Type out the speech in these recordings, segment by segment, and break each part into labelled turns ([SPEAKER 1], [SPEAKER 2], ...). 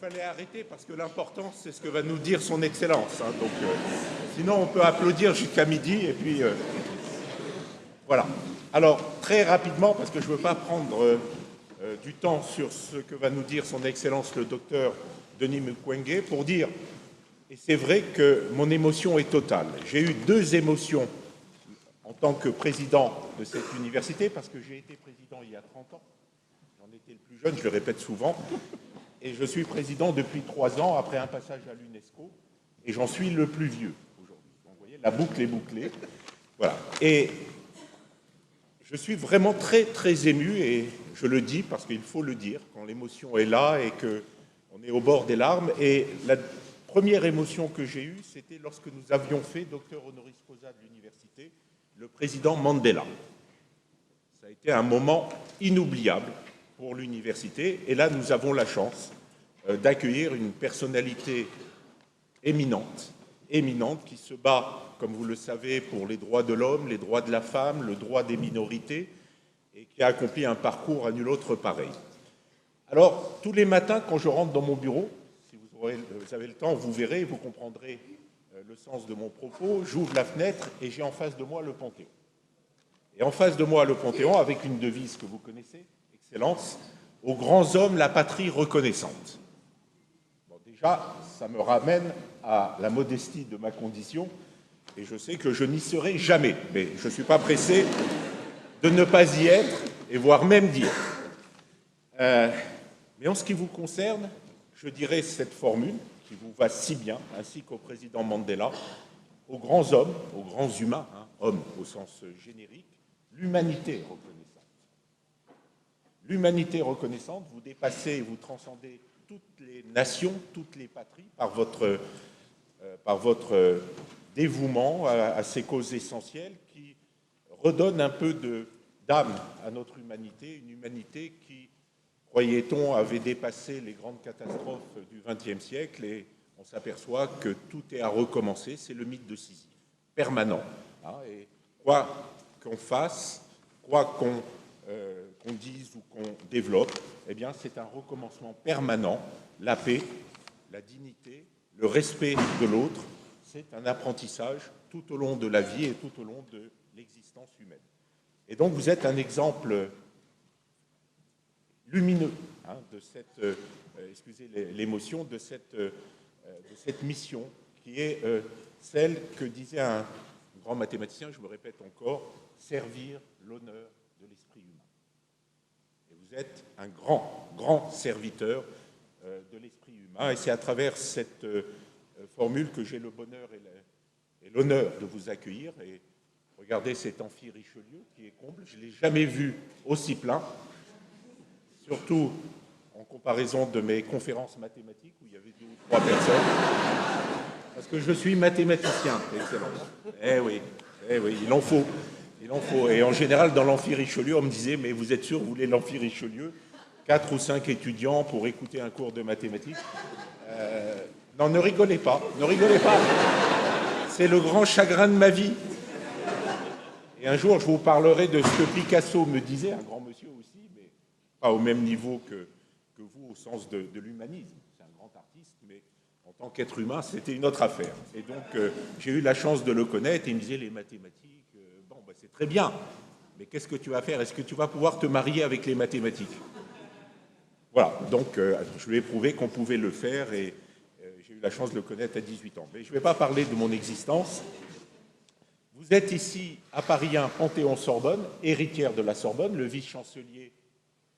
[SPEAKER 1] fallait arrêter parce que l'important, c'est ce que va nous dire son Excellence. Hein. Donc, sinon, on peut applaudir jusqu'à midi et puis voilà. Alors, très rapidement, parce que je ne veux pas prendre du temps sur ce que va nous dire son Excellence le docteur Denis Mukwege, pour dire, et c'est vrai que mon émotion est totale. J'ai eu deux émotions en tant que président de cette université, parce que j'ai été président il y a 30 ans. J'en étais le plus jeune, je le répète souvent. Et je suis président depuis 3 ans, après un passage à l'UNESCO, et j'en suis le plus vieux aujourd'hui. Donc, vous voyez, la boucle est bouclée. Voilà. Et je suis vraiment très, très ému, et je le dis parce qu'il faut le dire, quand l'émotion est là et qu'on est au bord des larmes. Et la première émotion que j'ai eue, c'était lorsque nous avions fait, docteur honoris causa de l'université, le président Mandela. Ça a été un moment inoubliable pour l'université. Et là, nous avons la chance d'accueillir une personnalité éminente, qui se bat, comme vous le savez, pour les droits de l'homme, les droits de la femme, le droit des minorités, et qui a accompli un parcours à nul autre pareil. Alors, tous les matins, quand je rentre dans mon bureau, si vous avez le temps, vous verrez, vous comprendrez le sens de mon propos, j'ouvre la fenêtre et j'ai en face de moi le Panthéon. Et en face de moi, le Panthéon, avec une devise que vous connaissez, Excellence, aux grands hommes, la patrie reconnaissante. Bon, déjà, ça me ramène à la modestie de ma condition, et je sais que je n'y serai jamais, mais je ne suis pas pressé de ne pas y être, et voire même d'y être. Mais en ce qui vous concerne, je dirais cette formule, qui vous va si bien, ainsi qu'au président Mandela, aux grands hommes, aux grands humains, hein, hommes au sens générique, l'humanité reconnaissante. L'humanité reconnaissante, vous dépassez et vous transcendez toutes les nations, toutes les patries par votre dévouement à ces causes essentielles qui redonnent un peu d'âme à notre humanité, une humanité qui, croyait-on, avait dépassé les grandes catastrophes du XXe siècle, et on s'aperçoit que tout est à recommencer. C'est le mythe de Sisyphe, permanent. Hein, et quoi qu'on fasse, quoi qu'on dise ou qu'on développe, eh bien, c'est un recommencement permanent. La paix, la dignité, le respect de l'autre, c'est un apprentissage tout au long de la vie et tout au long de l'existence humaine. Et donc, vous êtes un exemple lumineux hein, de cette, excusez l'émotion, de cette mission qui est celle que disait un grand mathématicien, je me répète encore, servir l'honneur de l'esprit humain. Et vous êtes un grand serviteur de l'esprit humain, et c'est à travers cette formule que j'ai le bonheur et l'honneur de vous accueillir. Et regardez cet amphi Richelieu qui est comble, je ne l'ai jamais vu aussi plein, surtout en comparaison de mes conférences mathématiques où il y avait 2 ou 3 personnes, parce que je suis mathématicien, excellent. Eh oui, il en faut. Et en général, dans l'amphi Richelieu, on me disait, mais vous êtes sûr, vous voulez l'amphi Richelieu 4 ou 5 étudiants pour écouter un cours de mathématiques. Non, ne rigolez pas. C'est le grand chagrin de ma vie. Et un jour, je vous parlerai de ce que Picasso me disait, un grand monsieur aussi, mais pas au même niveau que vous, au sens de l'humanisme. C'est un grand artiste, mais en tant qu'être humain, c'était une autre affaire. Et donc, j'ai eu la chance de le connaître, et il me disait, les mathématiques, c'est très bien, mais qu'est-ce que tu vas faire? Est-ce que tu vas pouvoir te marier avec les mathématiques? Voilà, donc je lui ai prouvé qu'on pouvait le faire, et j'ai eu la chance de le connaître à 18 ans. Mais je ne vais pas parler de mon existence. Vous êtes ici à Paris 1, Panthéon-Sorbonne, héritière de la Sorbonne. Le vice-chancelier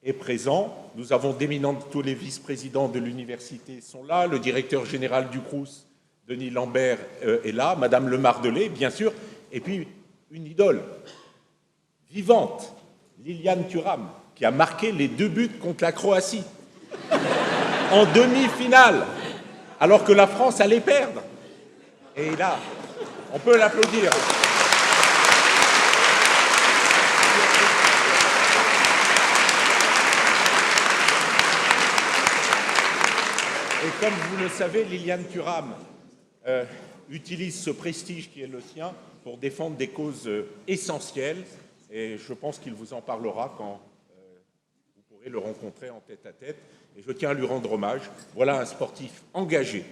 [SPEAKER 1] est présent. Nous avons d'éminents, tous les vice-présidents de l'université sont là. Le directeur général du Crous, Denis Lambert, est là. Madame Le Mardelet, bien sûr. Et puis, une idole vivante, Liliane Thuram, qui a marqué les 2 buts contre la Croatie en demi-finale, alors que la France allait perdre. Et là, on peut l'applaudir. Et comme vous le savez, Liliane Thuram utilise ce prestige qui est le sien pour défendre des causes essentielles. Et je pense qu'il vous en parlera quand vous pourrez le rencontrer en tête-à-tête. Et je tiens à lui rendre hommage. Voilà un sportif engagé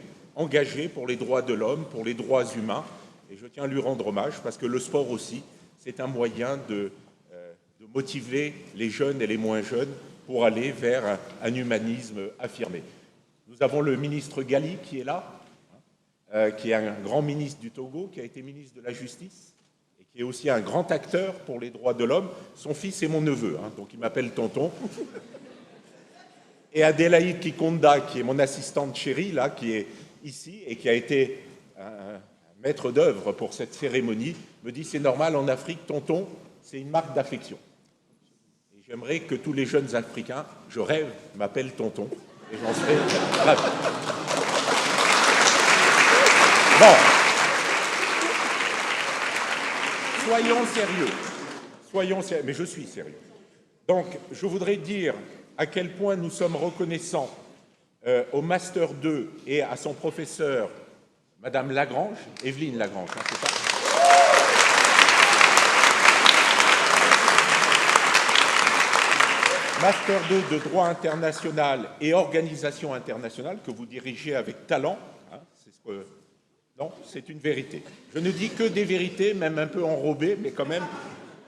[SPEAKER 1] pour les droits de l'homme, pour les droits humains. Et je tiens à lui rendre hommage parce que le sport aussi, c'est un moyen de motiver les jeunes et les moins jeunes pour aller vers un humanisme affirmé. Nous avons le ministre Gali qui est là, qui est un grand ministre du Togo, qui a été ministre de la Justice et qui est aussi un grand acteur pour les droits de l'homme. Son fils est mon neveu, donc il m'appelle tonton. Et Adélaïde Kikonda, qui est mon assistante chérie, là, qui est ici et qui a été un maître d'œuvre pour cette cérémonie, me dit c'est normal en Afrique, tonton, c'est une marque d'affection. Et j'aimerais que tous les jeunes Africains, je rêve, m'appellent tonton et j'en serai ravi. Bon, soyons sérieux, mais je suis sérieux. Donc, je voudrais dire à quel point nous sommes reconnaissants au Master 2 et à son professeur, Madame Lagrange, Evelyne Lagrange, c'est ça ? Master 2 de droit international et organisation internationale que vous dirigez avec talent. Non, c'est une vérité. Je ne dis que des vérités, même un peu enrobées, mais quand même.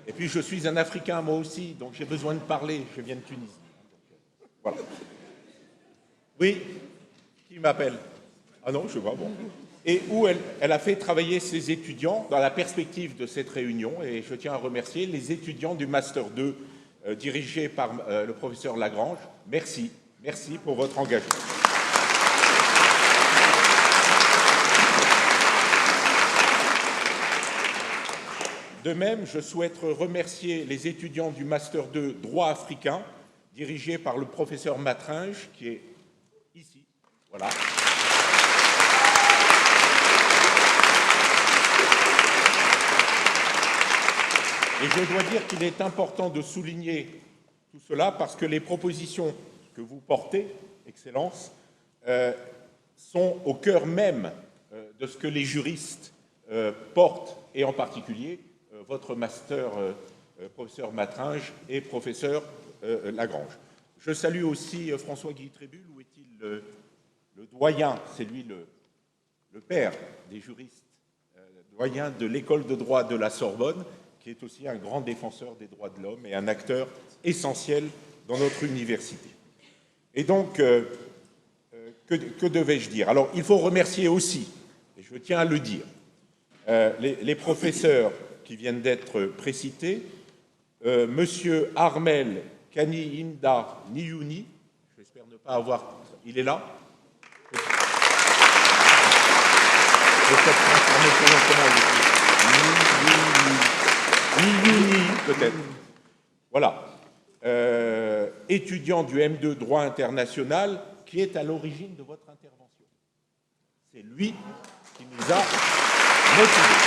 [SPEAKER 1] Et puis je suis un Africain moi aussi, donc j'ai besoin de parler. Je viens de Tunisie. Voilà. Oui, qui m'appelle? Ah non, je vois, bon. Et où elle a fait travailler ses étudiants dans la perspective de cette réunion, et je tiens à remercier les étudiants du Master 2 dirigés par le professeur Lagrange. Merci, merci pour votre engagement. De même, je souhaite remercier les étudiants du Master 2 droit africain, dirigés par le professeur Matringe, qui est ici. Voilà. Et je dois dire qu'il est important de souligner tout cela parce que les propositions que vous portez, Excellence, sont au cœur même de ce que les juristes portent, et en particulier votre master, professeur Matringe et professeur Lagrange. Je salue aussi François-Guy Trébul. Où est-il le doyen? C'est lui le père des juristes, doyen de l'école de droit de la Sorbonne, qui est aussi un grand défenseur des droits de l'homme et un acteur essentiel dans notre université. Et donc, que devais-je dire? Alors, il faut remercier aussi, et je tiens à le dire, les professeurs qui viennent d'être précités, Monsieur Armel Kani-Inda Niyouni, j'espère ne pas avoir... Il est là? Niyouni, peut-être. Voilà. Étudiant du M2 droit international, qui est à l'origine de votre intervention. C'est lui qui nous a motivés.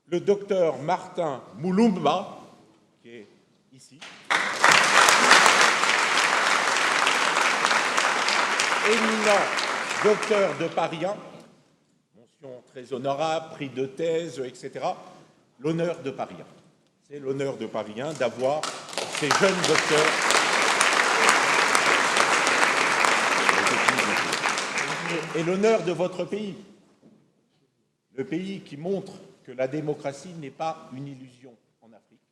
[SPEAKER 1] Le docteur Martin Moulumba, qui est ici, éminent docteur de Paris 1, mention très honorable, prix de thèse, etc. L'honneur de Paris 1. C'est l'honneur de Paris 1 d'avoir ces jeunes docteurs. Et l'honneur de votre pays. Le pays qui montre que la démocratie n'est pas une illusion en Afrique.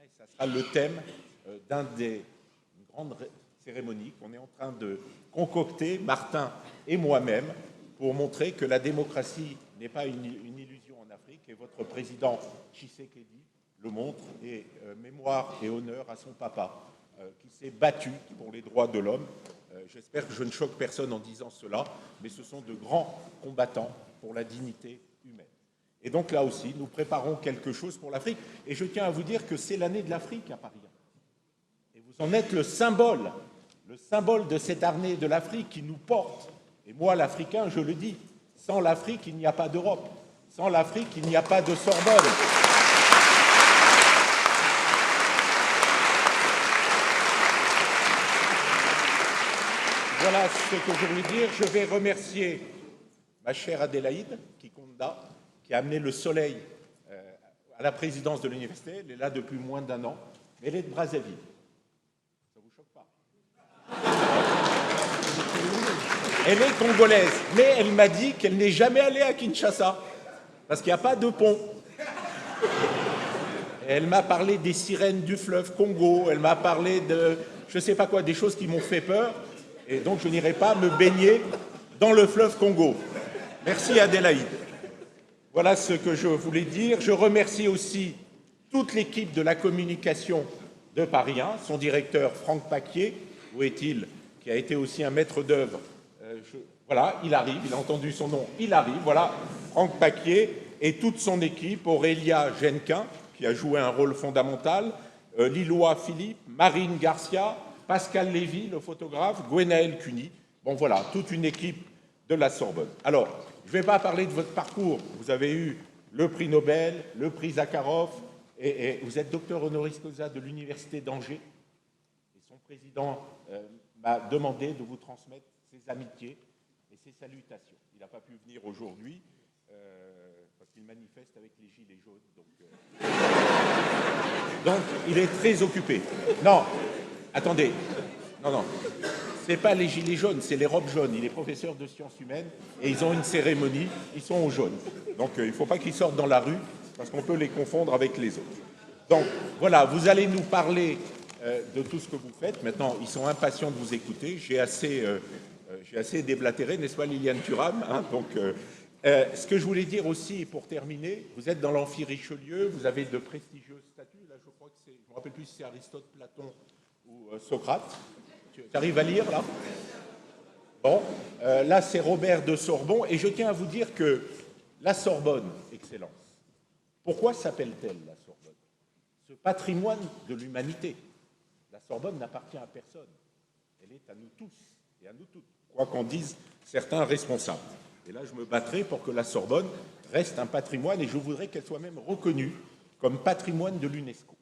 [SPEAKER 1] Et ça sera le thème d'une grande cérémonie qu'on est en train de concocter, Martin et moi-même, pour montrer que la démocratie n'est pas une illusion en Afrique. Et votre président Tshisekedi le montre, et mémoire et honneur à son papa, qui s'est battu pour les droits de l'homme. J'espère que je ne choque personne en disant cela, mais ce sont de grands combattants pour la dignité humaine. Et donc là aussi, nous préparons quelque chose pour l'Afrique. Et je tiens à vous dire que c'est l'année de l'Afrique à Paris. Et vous en êtes le symbole de cette année de l'Afrique qui nous porte. Et moi, l'Africain, je le dis, sans l'Afrique, il n'y a pas d'Europe. Sans l'Afrique, il n'y a pas de Sorbonne. Voilà ce que je voulais dire. Je vais remercier ma chère Adélaïde Kikonda, qui a amené le soleil à la présidence de l'université. Elle est là depuis moins d'1 an, mais elle est de Brazzaville. Ça vous choque pas? Elle est congolaise, mais elle m'a dit qu'elle n'est jamais allée à Kinshasa, parce qu'il n'y a pas de pont. Et elle m'a parlé des sirènes du fleuve Congo, elle m'a parlé de, je ne sais pas quoi, des choses qui m'ont fait peur, et donc je n'irai pas me baigner dans le fleuve Congo. Merci Adélaïde. Voilà ce que je voulais dire. Je remercie aussi toute l'équipe de la communication de Paris 1, son directeur Franck Paquier, où est-il, qui a été aussi un maître d'œuvre. Voilà, il arrive, il a entendu son nom, il arrive, voilà, Franck Paquier et toute son équipe, Aurélia Genquin, qui a joué un rôle fondamental, Lillois Philippe, Marine Garcia, Pascal Lévy, le photographe, Gwenaël Cuny. Bon voilà, toute une équipe de la Sorbonne. Alors, je ne vais pas parler de votre parcours. Vous avez eu le prix Nobel, le prix Zakharov, et vous êtes docteur honoris causa de l'Université d'Angers. Et son président m'a demandé de vous transmettre ses amitiés et ses salutations. Il n'a pas pu venir aujourd'hui parce qu'il manifeste avec les Gilets jaunes. Donc, il est très occupé. Non, attendez. Non. Ce n'est pas les Gilets jaunes, c'est les robes jaunes. Il est professeur de sciences humaines et ils ont une cérémonie, ils sont au jaune. Donc, il ne faut pas qu'ils sortent dans la rue parce qu'on peut les confondre avec les autres. Donc, voilà, vous allez nous parler de tout ce que vous faites. Maintenant, ils sont impatients de vous écouter. J'ai assez déblatéré, n'est-ce pas, Liliane Thuram, hein, donc, ce que je voulais dire aussi, pour terminer, vous êtes dans l'amphi Richelieu, vous avez de prestigieuses statues. Là, je crois que c'est, je ne me rappelle plus si c'est Aristote, Platon ou Socrate. Tu arrives à lire, là? Bon, là, c'est Robert de Sorbon. Et je tiens à vous dire que la Sorbonne, Excellence, pourquoi s'appelle-t-elle la Sorbonne? Ce patrimoine de l'humanité. La Sorbonne n'appartient à personne. Elle est à nous tous et à nous toutes, quoi qu'en disent certains responsables. Et là, je me battrai pour que la Sorbonne reste un patrimoine et je voudrais qu'elle soit même reconnue comme patrimoine de l'UNESCO.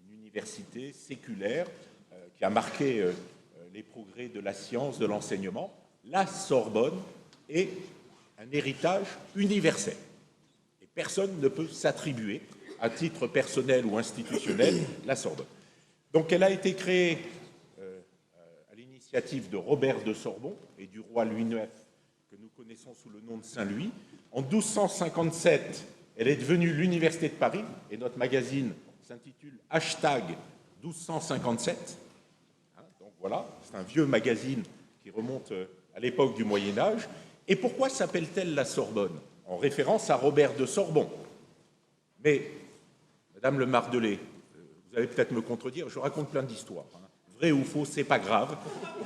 [SPEAKER 1] Une université séculaire qui a marqué les progrès de la science, de l'enseignement. La Sorbonne est un héritage universel. Et personne ne peut s'attribuer, à titre personnel ou institutionnel, la Sorbonne. Donc elle a été créée à l'initiative de Robert de Sorbon et du roi Louis IX, que nous connaissons sous le nom de Saint-Louis. En 1257, elle est devenue l'Université de Paris, et notre magazine s'intitule #1257. Donc voilà, c'est un vieux magazine qui remonte à l'époque du Moyen-Âge. Et pourquoi s'appelle-t-elle la Sorbonne? En référence à Robert de Sorbon. Mais, Madame Le Mardelet, vous allez peut-être me contredire, je raconte plein d'histoires. Hein. Vrai ou faux, c'est pas grave.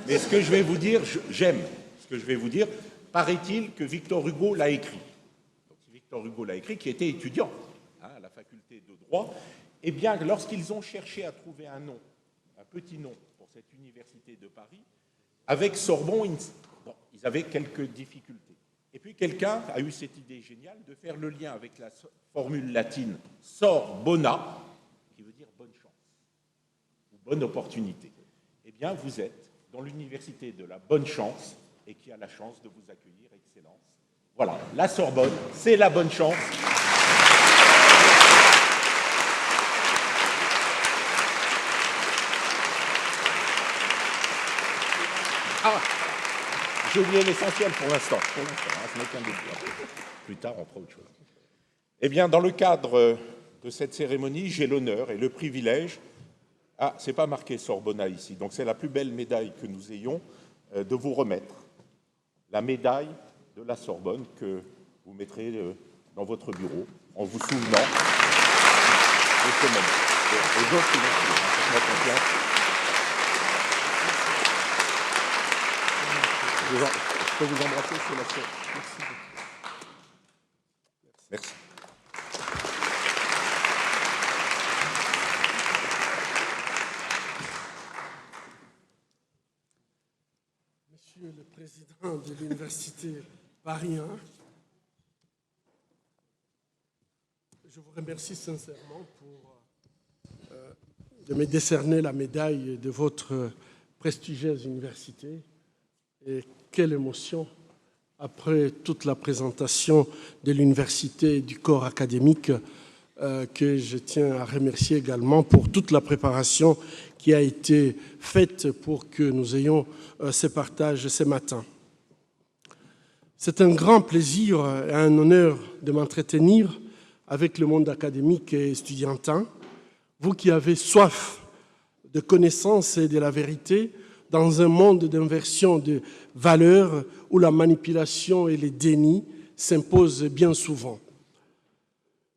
[SPEAKER 1] Mais ce que je vais vous dire, j'aime ce que je vais vous dire. Paraît-il que Victor Hugo l'a écrit. Donc, Victor Hugo l'a écrit, qui était étudiant à la faculté de droit. Eh bien, lorsqu'ils ont cherché à trouver un nom, un petit nom pour cette université de Paris, avec Sorbon, ils avaient quelques difficultés. Et puis quelqu'un a eu cette idée géniale de faire le lien avec la formule latine Sorbona, qui veut dire bonne chance ou bonne opportunité. Eh bien, vous êtes dans l'université de la bonne chance et qui a la chance de vous accueillir, Excellence. Voilà, la Sorbonne, c'est la bonne chance. Ah, j'ai oublié l'essentiel pour l'instant. Ce n'est qu'un début. Plus tard, on fera autre chose. Eh bien, dans le cadre de cette cérémonie, j'ai l'honneur et le privilège. Ah, c'est pas marqué Sorbona ici, donc c'est la plus belle médaille que nous ayons de vous remettre. La médaille de la Sorbonne que vous mettrez dans votre bureau en vous souvenant de ce moment. Et d'autres qui vont suivre, confiance. Je peux vous embrasser sur la scène. Merci. Merci.
[SPEAKER 2] Monsieur le Président de l'Université Paris 1, je vous remercie sincèrement de me décerner la médaille de votre prestigieuse université. Et quelle émotion après toute la présentation de l'université et du corps académique, que je tiens à remercier également pour toute la préparation qui a été faite pour que nous ayons ce partage ce matin. C'est un grand plaisir et un honneur de m'entretenir avec le monde académique et estudiantin, vous qui avez soif de connaissances et de la vérité dans un monde d'inversion de valeurs où la manipulation et les dénis s'imposent bien souvent.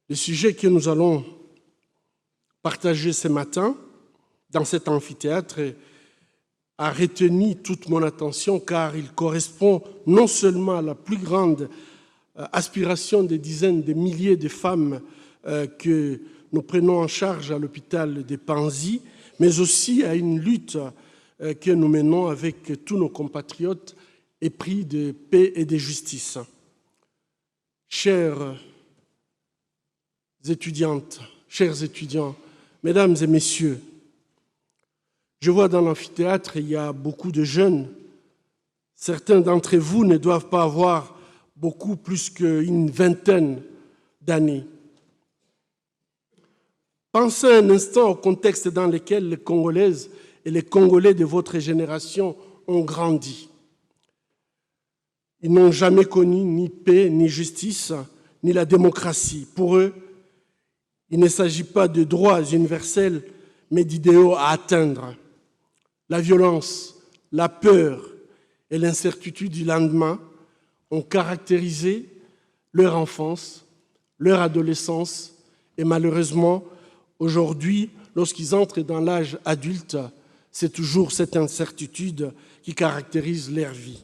[SPEAKER 2] Le sujet que nous allons partager ce matin dans cet amphithéâtre a retenu toute mon attention car il correspond non seulement à la plus grande aspiration des dizaines de milliers de femmes que nous prenons en charge à l'hôpital de Panzi, mais aussi à une lutte que nous menons avec tous nos compatriotes épris de paix et de justice. Chères étudiantes, chers étudiants, mesdames et messieurs, je vois dans l'amphithéâtre, il y a beaucoup de jeunes. Certains d'entre vous ne doivent pas avoir beaucoup plus qu'une vingtaine d'années. Pensez un instant au contexte dans lequel les Congolaises et les Congolais de votre génération ont grandi. Ils n'ont jamais connu ni paix, ni justice, ni la démocratie. Pour eux, il ne s'agit pas de droits universels, mais d'idéaux à atteindre. La violence, la peur et l'incertitude du lendemain ont caractérisé leur enfance, leur adolescence et malheureusement, aujourd'hui, lorsqu'ils entrent dans l'âge adulte, c'est toujours cette incertitude qui caractérise leur vie.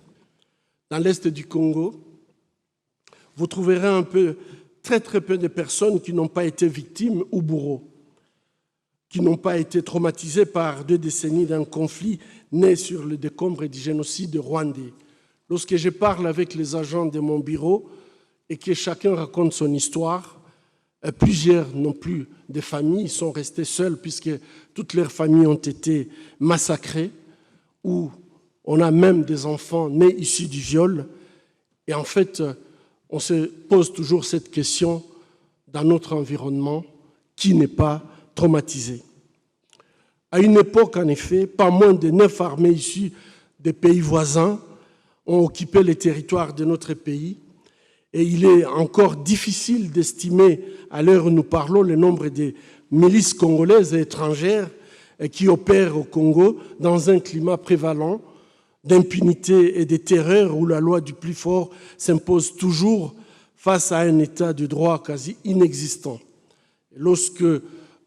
[SPEAKER 2] Dans l'Est du Congo, vous trouverez très peu de personnes qui n'ont pas été victimes ou bourreaux, qui n'ont pas été traumatisées par 2 décennies d'un conflit né sur le décombre du génocide rwandais. Lorsque je parle avec les agents de mon bureau et que chacun raconte son histoire, plusieurs n'ont plus de famille, ils sont restés seuls puisque toutes leurs familles ont été massacrées, ou on a même des enfants nés issus du viol. Et en fait, on se pose toujours cette question dans notre environnement, qui n'est pas traumatisé? À une époque, en effet, pas moins de 9 armées issues des pays voisins ont occupé les territoires de notre pays. Et il est encore difficile d'estimer, à l'heure où nous parlons, le nombre de milices congolaises et étrangères qui opèrent au Congo dans un climat prévalent d'impunité et de terreur où la loi du plus fort s'impose toujours face à un état de droit quasi inexistant. Lorsque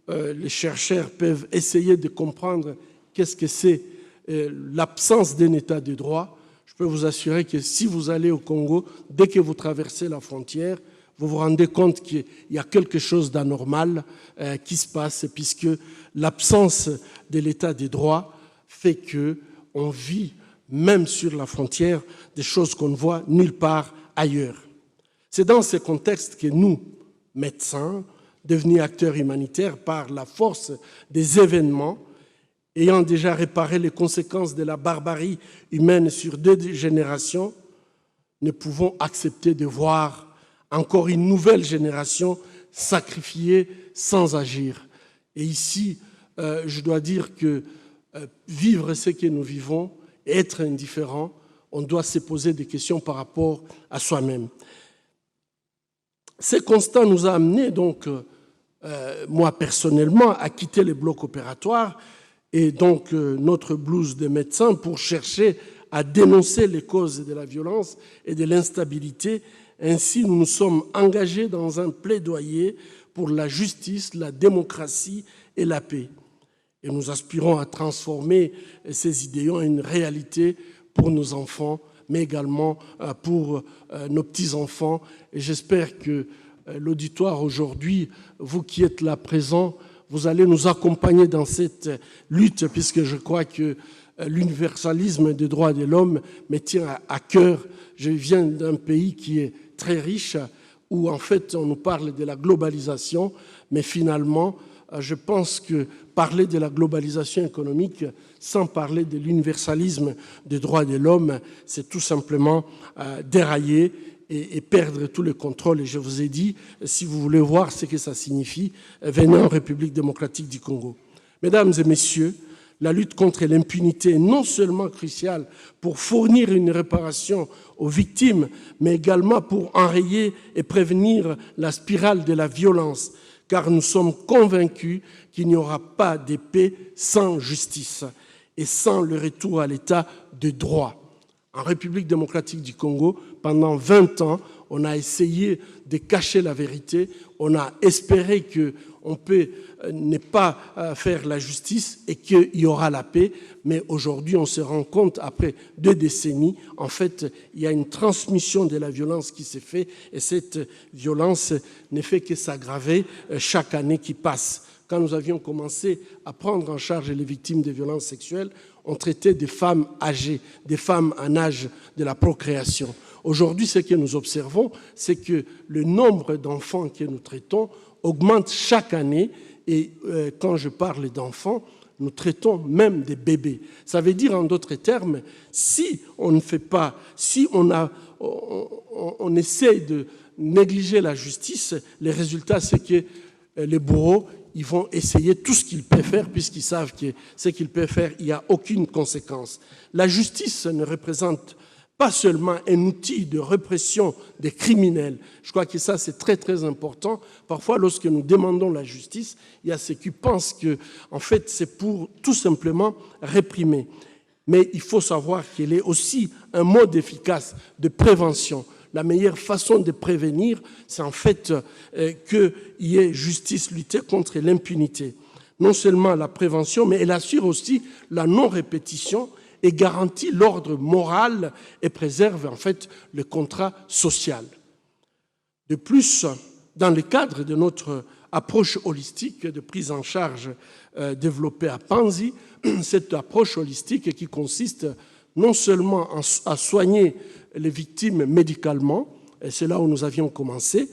[SPEAKER 2] les chercheurs peuvent essayer de comprendre qu'est-ce que c'est l'absence d'un état de droit, je peux vous assurer que si vous allez au Congo, dès que vous traversez la frontière, vous vous rendez compte qu'il y a quelque chose d'anormal qui se passe, puisque l'absence de l'état de droit fait qu'on vit, même sur la frontière, des choses qu'on ne voit nulle part ailleurs. C'est dans ce contexte que nous, médecins, devenus acteurs humanitaires par la force des événements, ayant déjà réparé les conséquences de la barbarie humaine sur 2 générations, ne pouvons accepter de voir encore une nouvelle génération sacrifiée sans agir. Et ici, je dois dire que vivre ce que nous vivons, être indifférent, on doit se poser des questions par rapport à soi-même. Ce constat nous a amenés, donc, moi personnellement, à quitter les blocs opératoires et donc notre blouse de médecin pour chercher à dénoncer les causes de la violence et de l'instabilité. Ainsi, nous nous sommes engagés dans un plaidoyer pour la justice, la démocratie et la paix. Et nous aspirons à transformer ces idéaux en une réalité pour nos enfants, mais également pour nos petits-enfants. Et j'espère que l'auditoire aujourd'hui, vous qui êtes là présents, vous allez nous accompagner dans cette lutte, puisque je crois que l'universalisme des droits de l'homme me tient à cœur. Je viens d'un pays qui est très riche, où en fait on nous parle de la globalisation, mais finalement je pense que parler de la globalisation économique sans parler de l'universalisme des droits de l'homme, c'est tout simplement dérailler et perdre tout le contrôle. Et je vous ai dit, si vous voulez voir ce que ça signifie, venez en République démocratique du Congo. Mesdames et messieurs, la lutte contre l'impunité est non seulement cruciale pour fournir une réparation aux victimes, mais également pour enrayer et prévenir la spirale de la violence, car nous sommes convaincus qu'il n'y aura pas de paix sans justice et sans le retour à l'état de droit. En République démocratique du Congo, pendant 20 ans, on a essayé de cacher la vérité, on a espéré qu'on peut ne pas faire la justice et qu'il y aura la paix, mais aujourd'hui on se rend compte, après 2 décennies, en fait, il y a une transmission de la violence qui s'est faite et cette violence ne fait que s'aggraver chaque année qui passe. Quand nous avions commencé à prendre en charge les victimes de violences sexuelles, on traitait des femmes âgées, des femmes en âge de la procréation. Aujourd'hui, ce que nous observons, c'est que le nombre d'enfants que nous traitons augmente chaque année. Et quand je parle d'enfants, nous traitons même des bébés. Ça veut dire, en d'autres termes, si on ne fait pas, si on essaie de négliger la justice, le résultat, c'est que les bourreaux, ils vont essayer tout ce qu'ils peuvent faire, puisqu'ils savent que ce qu'ils peuvent faire, il n'y a aucune conséquence. La justice ne représente pas seulement un outil de répression des criminels. Je crois que ça, c'est très, très important. Parfois, lorsque nous demandons la justice, il y a ceux qui pensent que, en fait, c'est pour tout simplement réprimer. Mais il faut savoir qu'il est aussi un mode efficace de prévention. La meilleure façon de prévenir, c'est en fait qu'il y ait justice, lutter contre l'impunité. Non seulement la prévention, mais elle assure aussi la non-répétition et garantit l'ordre moral et préserve en fait le contrat social. De plus, dans le cadre de notre approche holistique de prise en charge développée à Panzi, cette approche holistique qui consiste non seulement à soigner les victimes médicalement, et c'est là où nous avions commencé,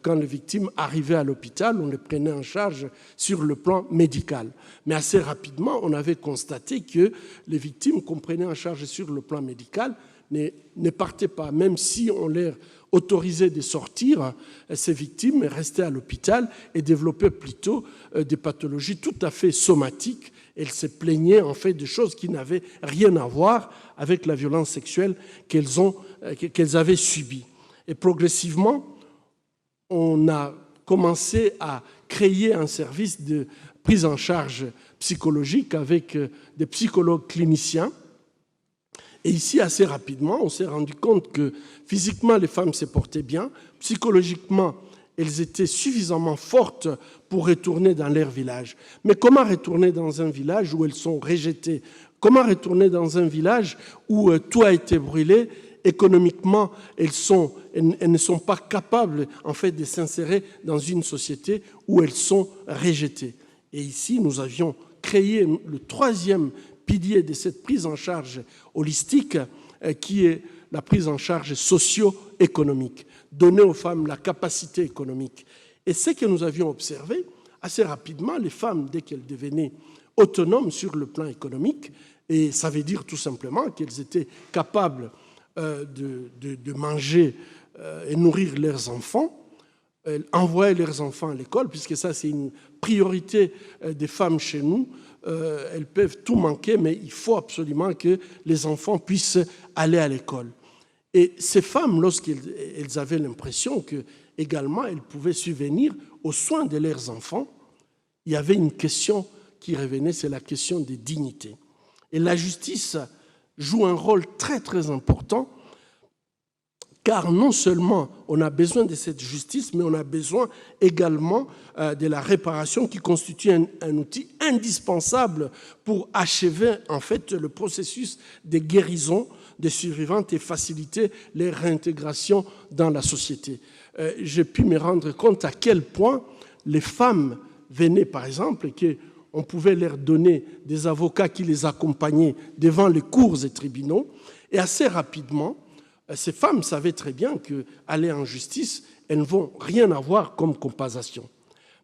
[SPEAKER 2] quand les victimes arrivaient à l'hôpital, on les prenait en charge sur le plan médical. Mais assez rapidement, on avait constaté que les victimes qu'on prenait en charge sur le plan médical ne partaient pas. Même si on leur autorisait de sortir, ces victimes restaient à l'hôpital et développaient plutôt des pathologies tout à fait somatiques. Elles se plaignaient en fait de choses qui n'avaient rien à voir avec la violence sexuelle qu'elles avaient subie. Et progressivement, on a commencé à créer un service de prise en charge psychologique avec des psychologues cliniciens. Et ici, assez rapidement, on s'est rendu compte que physiquement, les femmes se portaient bien, psychologiquement, elles étaient suffisamment fortes pour retourner dans leur village. Mais comment retourner dans un village où elles sont rejetées? Comment retourner dans un village où tout a été brûlé? Économiquement, elles ne sont pas capables en fait, de s'insérer dans une société où elles sont rejetées. Et ici, nous avions créé le 3e pilier de cette prise en charge holistique, qui est la prise en charge socio-économique, donner aux femmes la capacité économique. Et ce que nous avions observé, assez rapidement, les femmes, dès qu'elles devenaient autonomes sur le plan économique, et ça veut dire tout simplement qu'elles étaient capables de manger et nourrir leurs enfants, envoyer leurs enfants à l'école, puisque ça c'est une priorité des femmes chez nous. Elles peuvent tout manquer, mais il faut absolument que les enfants puissent aller à l'école. Et ces femmes, lorsqu'elles avaient l'impression que également elles pouvaient subvenir aux soins de leurs enfants, il y avait une question qui revenait, c'est la question des dignités. Et la justice joue un rôle très très important, car non seulement on a besoin de cette justice, mais on a besoin également de la réparation qui constitue un outil indispensable pour achever en fait le processus de guérison des survivantes et faciliter leur réintégration dans la société. J'ai pu me rendre compte à quel point les femmes venaient, par exemple, et qu'on pouvait leur donner des avocats qui les accompagnaient devant les cours et tribunaux, et assez rapidement, ces femmes savaient très bien qu'aller en justice, elles ne vont rien avoir comme compensation.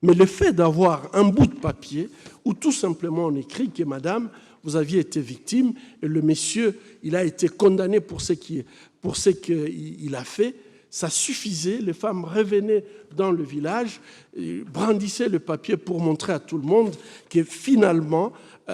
[SPEAKER 2] Mais le fait d'avoir un bout de papier où tout simplement on écrit que madame, vous aviez été victime et le monsieur, il a été condamné pour ce qu'il a fait, ça suffisait. Les femmes revenaient dans le village, brandissaient le papier pour montrer à tout le monde que finalement,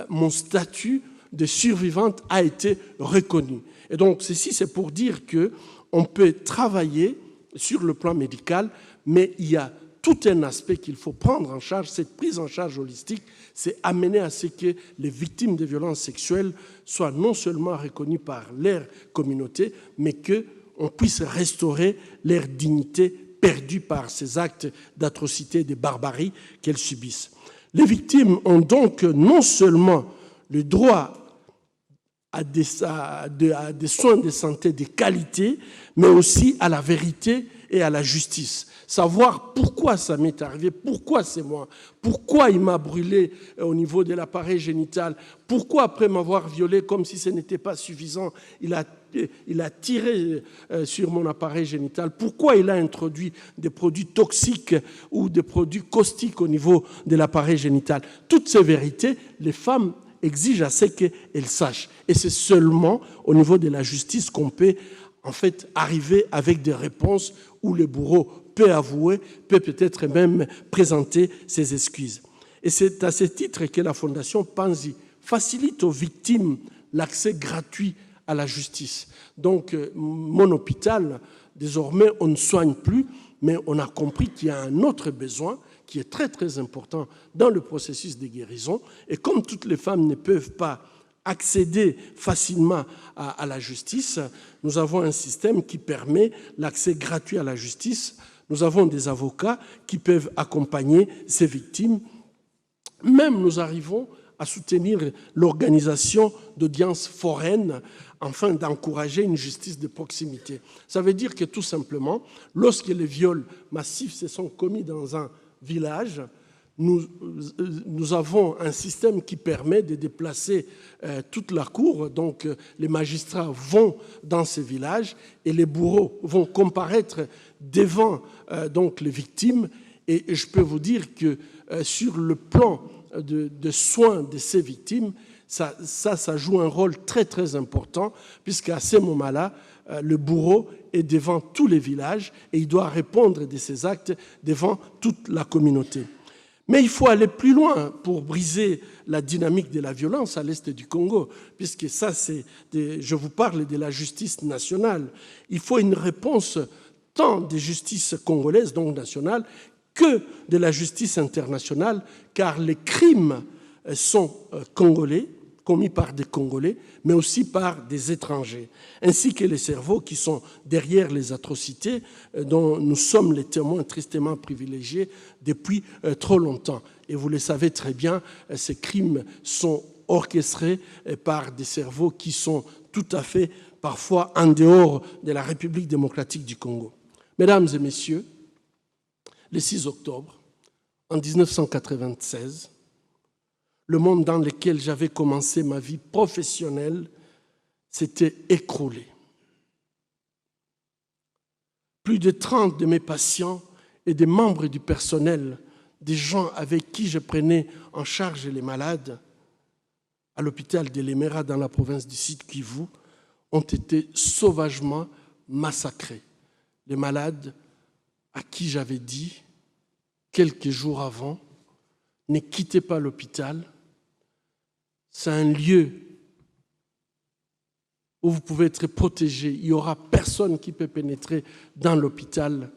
[SPEAKER 2] mon statut de survivante a été reconnu. Et donc, ceci, c'est pour dire qu'on peut travailler sur le plan médical, mais il y a tout un aspect qu'il faut prendre en charge. Cette prise en charge holistique, c'est amener à ce que les victimes de violences sexuelles soient non seulement reconnues par leur communauté, mais qu'on puisse restaurer leur dignité perdue par ces actes d'atrocité et de barbarie qu'elles subissent. Les victimes ont donc non seulement le droit à des soins de santé de qualité, mais aussi à la vérité et à la justice. Savoir pourquoi ça m'est arrivé, pourquoi c'est moi, pourquoi il m'a brûlé au niveau de l'appareil génital, pourquoi après m'avoir violé comme si ce n'était pas suffisant, il a tiré sur mon appareil génital, pourquoi il a introduit des produits toxiques ou des produits caustiques au niveau de l'appareil génital. Toutes ces vérités, les femmes exigent à ce qu'elles sachent. Et c'est seulement au niveau de la justice qu'on peut en fait arriver avec des réponses où le bourreau peut avouer, peut peut-être même présenter ses excuses. Et c'est à ce titre que la Fondation Panzi facilite aux victimes l'accès gratuit à la justice. Donc, mon hôpital, désormais, on ne soigne plus, mais on a compris qu'il y a un autre besoin qui est très, très important dans le processus de guérison. Et comme toutes les femmes ne peuvent pas accéder facilement à la justice, nous avons un système qui permet l'accès gratuit à la justice. Nous avons des avocats qui peuvent accompagner ces victimes. Même nous arrivons à soutenir l'organisation d'audiences foraines afin d'encourager une justice de proximité. Ça veut dire que tout simplement, lorsque les viols massifs se sont commis dans un village, nous avons un système qui permet de déplacer toute la cour. Donc, les magistrats vont dans ces villages et les bourreaux vont comparaître devant donc les victimes. Et je peux vous dire que sur le plan de soins de ces victimes, ça joue un rôle très, très important, puisqu'à ce moment-là, le bourreau est devant tous les villages et il doit répondre de ses actes devant toute la communauté. Mais il faut aller plus loin pour briser la dynamique de la violence à l'est du Congo, puisque ça, je vous parle de la justice nationale. Il faut une réponse tant de justice congolaise, donc nationale, que de la justice internationale, car les crimes sont congolais, commis par des Congolais, mais aussi par des étrangers, ainsi que les cerveaux qui sont derrière les atrocités dont nous sommes les témoins tristement privilégiés depuis trop longtemps. Et vous le savez très bien, ces crimes sont orchestrés par des cerveaux qui sont tout à fait parfois en dehors de la République démocratique du Congo. Mesdames et messieurs, le 6 octobre, en 1996, le monde dans lequel j'avais commencé ma vie professionnelle s'était écroulé. Plus de 30 de mes patients et des membres du personnel, des gens avec qui je prenais en charge les malades à l'hôpital de Lemera dans la province du Sud-Kivu, ont été sauvagement massacrés. Les malades à qui j'avais dit, quelques jours avant, ne quittez pas l'hôpital. C'est un lieu où vous pouvez être protégé. Il n'y aura personne qui peut pénétrer dans l'hôpital.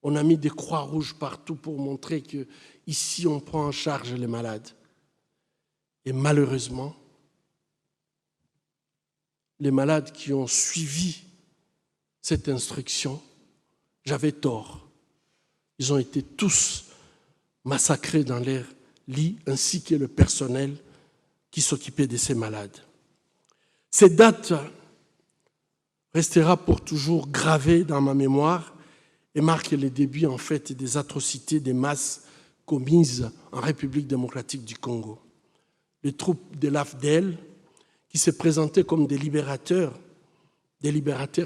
[SPEAKER 2] On a mis des croix rouges partout pour montrer qu'ici, on prend en charge les malades. Et malheureusement, les malades qui ont suivi cette instruction, j'avais tort. Ils ont été tous massacrés dans leur lit, ainsi que le personnel qui s'occupait de ces malades. Cette date restera pour toujours gravée dans ma mémoire et marque le début en fait des atrocités des masses commises en République démocratique du Congo. Les troupes de l'AFDEL, qui se présentaient comme des libérateurs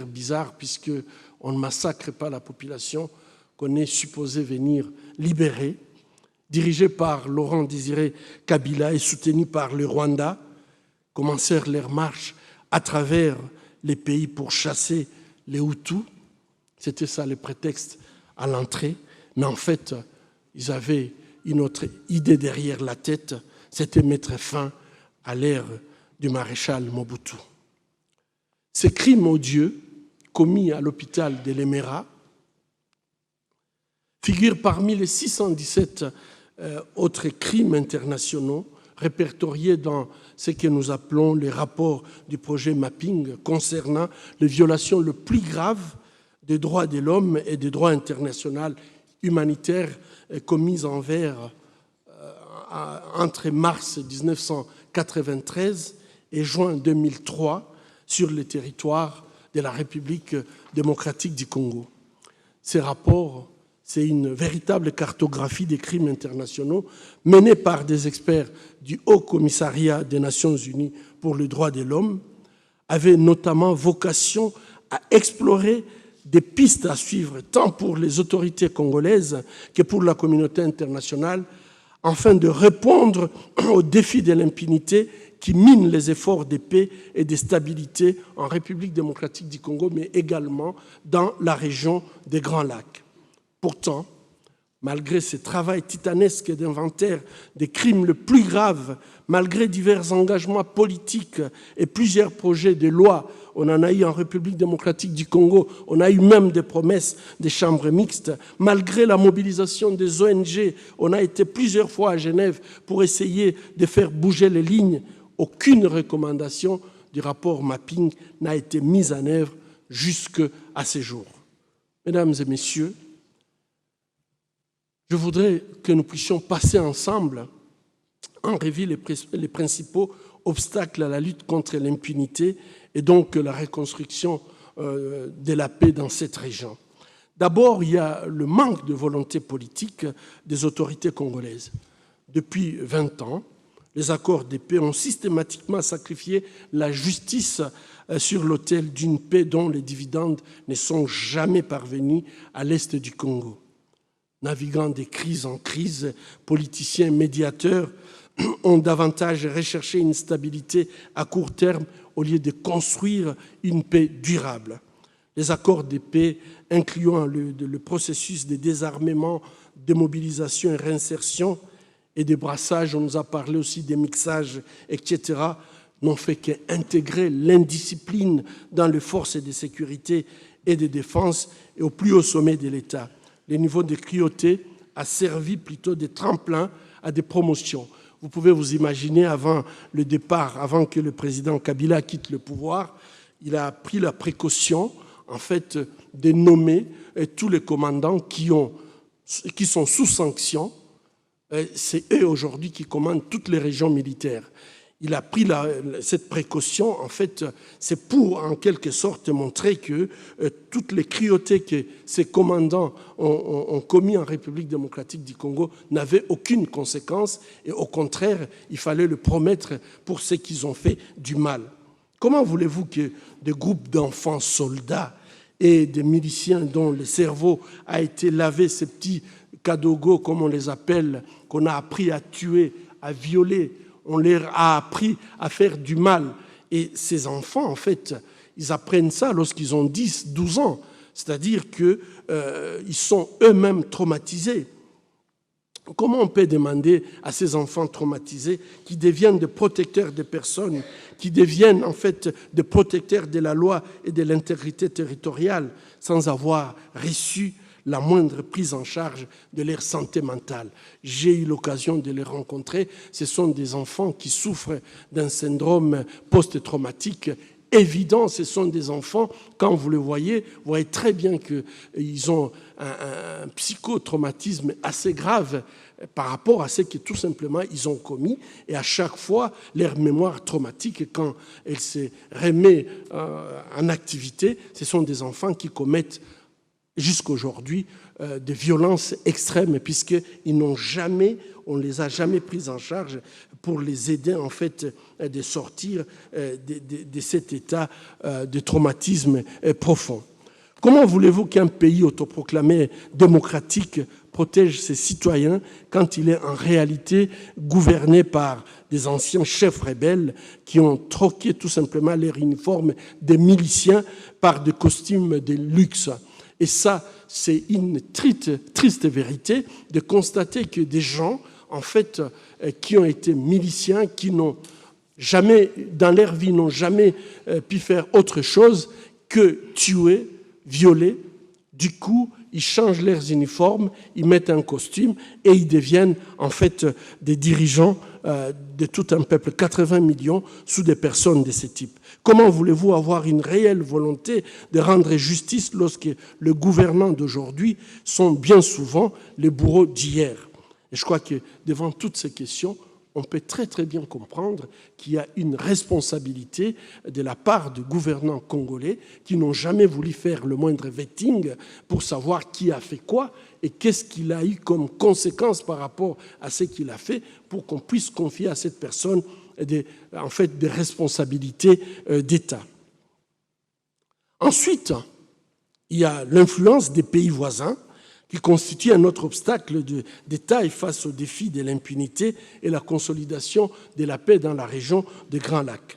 [SPEAKER 2] bizarres puisqu'on ne massacre pas la population qu'on est supposé venir libérer, dirigés par Laurent Désiré Kabila et soutenus par le Rwanda, commencèrent leur marche à travers les pays pour chasser les Hutus. C'était ça le prétexte à l'entrée. Mais en fait, ils avaient une autre idée derrière la tête, c'était mettre fin à l'ère du maréchal Mobutu. Ces crimes odieux commis à l'hôpital de l'Emera figurent parmi les 617 autres crimes internationaux répertoriés dans ce que nous appelons les rapports du projet Mapping concernant les violations les plus graves des droits de l'homme et des droits internationaux humanitaires commises entre mars 1993 et juin 2003 sur le territoire de la République démocratique du Congo. Ces rapports, c'est une véritable cartographie des crimes internationaux menée par des experts du Haut Commissariat des Nations Unies pour les droits de l'homme, avaient notamment vocation à explorer des pistes à suivre tant pour les autorités congolaises que pour la communauté internationale afin de répondre aux défis de l'impunité qui minent les efforts de paix et de stabilité en République démocratique du Congo, mais également dans la région des Grands Lacs. Pourtant, malgré ce travail titanesque d'inventaire des crimes les plus graves, malgré divers engagements politiques et plusieurs projets de loi, on en a eu en République démocratique du Congo, on a eu même des promesses des chambres mixtes, malgré la mobilisation des ONG, on a été plusieurs fois à Genève pour essayer de faire bouger les lignes, aucune recommandation du rapport Mapping n'a été mise en œuvre jusqu'à ce jour. Mesdames et messieurs, je voudrais que nous puissions passer ensemble en revue les principaux obstacles à la lutte contre l'impunité et donc la reconstruction de la paix dans cette région. D'abord, il y a le manque de volonté politique des autorités congolaises. Depuis 20 ans, les accords de paix ont systématiquement sacrifié la justice sur l'autel d'une paix dont les dividendes ne sont jamais parvenus à l'est du Congo. Naviguant de crise en crise, politiciens, médiateurs ont davantage recherché une stabilité à court terme au lieu de construire une paix durable. Les accords de paix, incluant le processus de désarmement, démobilisation et réinsertion et de brassage, on nous a parlé aussi des mixages, etc., n'ont fait qu'intégrer l'indiscipline dans les forces de sécurité et de défense et au plus haut sommet de l'État. Le niveau de cruauté a servi plutôt de tremplin à des promotions. Vous pouvez vous imaginer, avant le départ, avant que le président Kabila quitte le pouvoir, il a pris la précaution, en fait, de nommer tous les commandants qui sont sous sanction. C'est eux aujourd'hui qui commandent toutes les régions militaires. Il a pris cette précaution, en fait, c'est pour en quelque sorte montrer que toutes les cruautés que ces commandants ont commis en République démocratique du Congo n'avaient aucune conséquence et au contraire, il fallait le promettre pour ceux qui ont fait du mal. Comment voulez-vous que des groupes d'enfants soldats et des miliciens dont le cerveau a été lavé, ces petits kadogos, comme on les appelle, qu'on a appris à tuer, à violer, on leur a appris à faire du mal. Et ces enfants, en fait, ils apprennent ça lorsqu'ils ont 10, 12 ans. C'est-à-dire qu'ils sont eux-mêmes traumatisés. Comment on peut demander à ces enfants traumatisés qui deviennent des protecteurs des personnes, qui deviennent en fait des protecteurs de la loi et de l'intégrité territoriale sans avoir reçu la moindre prise en charge de leur santé mentale? J'ai eu l'occasion de les rencontrer. Ce sont des enfants qui souffrent d'un syndrome post-traumatique évident. Ce sont des enfants, quand vous les voyez, vous voyez très bien qu'ils ont un psychotraumatisme assez grave par rapport à ce que tout simplement ils ont commis. Et à chaque fois, leur mémoire traumatique, quand elle se remet en activité, ce sont des enfants qui commettent jusqu'aujourd'hui de violences extrêmes puisqu'ils n'ont jamais, on ne les a jamais pris en charge pour les aider en fait de sortir de cet état de traumatisme profond. Comment voulez-vous qu'un pays autoproclamé démocratique protège ses citoyens quand il est en réalité gouverné par des anciens chefs rebelles qui ont troqué tout simplement leur uniforme des miliciens par des costumes de luxe? Et ça, c'est une triste vérité de constater que des gens, en fait, qui ont été miliciens, qui n'ont jamais, dans leur vie, n'ont jamais pu faire autre chose que tuer, violer. Du coup, ils changent leurs uniformes, ils mettent un costume et ils deviennent en fait des dirigeants de tout un peuple, 80 millions sous des personnes de ce type. Comment voulez-vous avoir une réelle volonté de rendre justice lorsque les gouvernants d'aujourd'hui sont bien souvent les bourreaux d'hier? Et je crois que devant toutes ces questions, on peut très très bien comprendre qu'il y a une responsabilité de la part de gouvernants congolais qui n'ont jamais voulu faire le moindre vetting pour savoir qui a fait quoi et qu'est-ce qu'il a eu comme conséquence par rapport à ce qu'il a fait pour qu'on puisse confier à cette personne des responsabilités d'État. Ensuite, il y a l'influence des pays voisins qui constitue un autre obstacle de taille face au défi de l'impunité et la consolidation de la paix dans la région des Grands Lacs.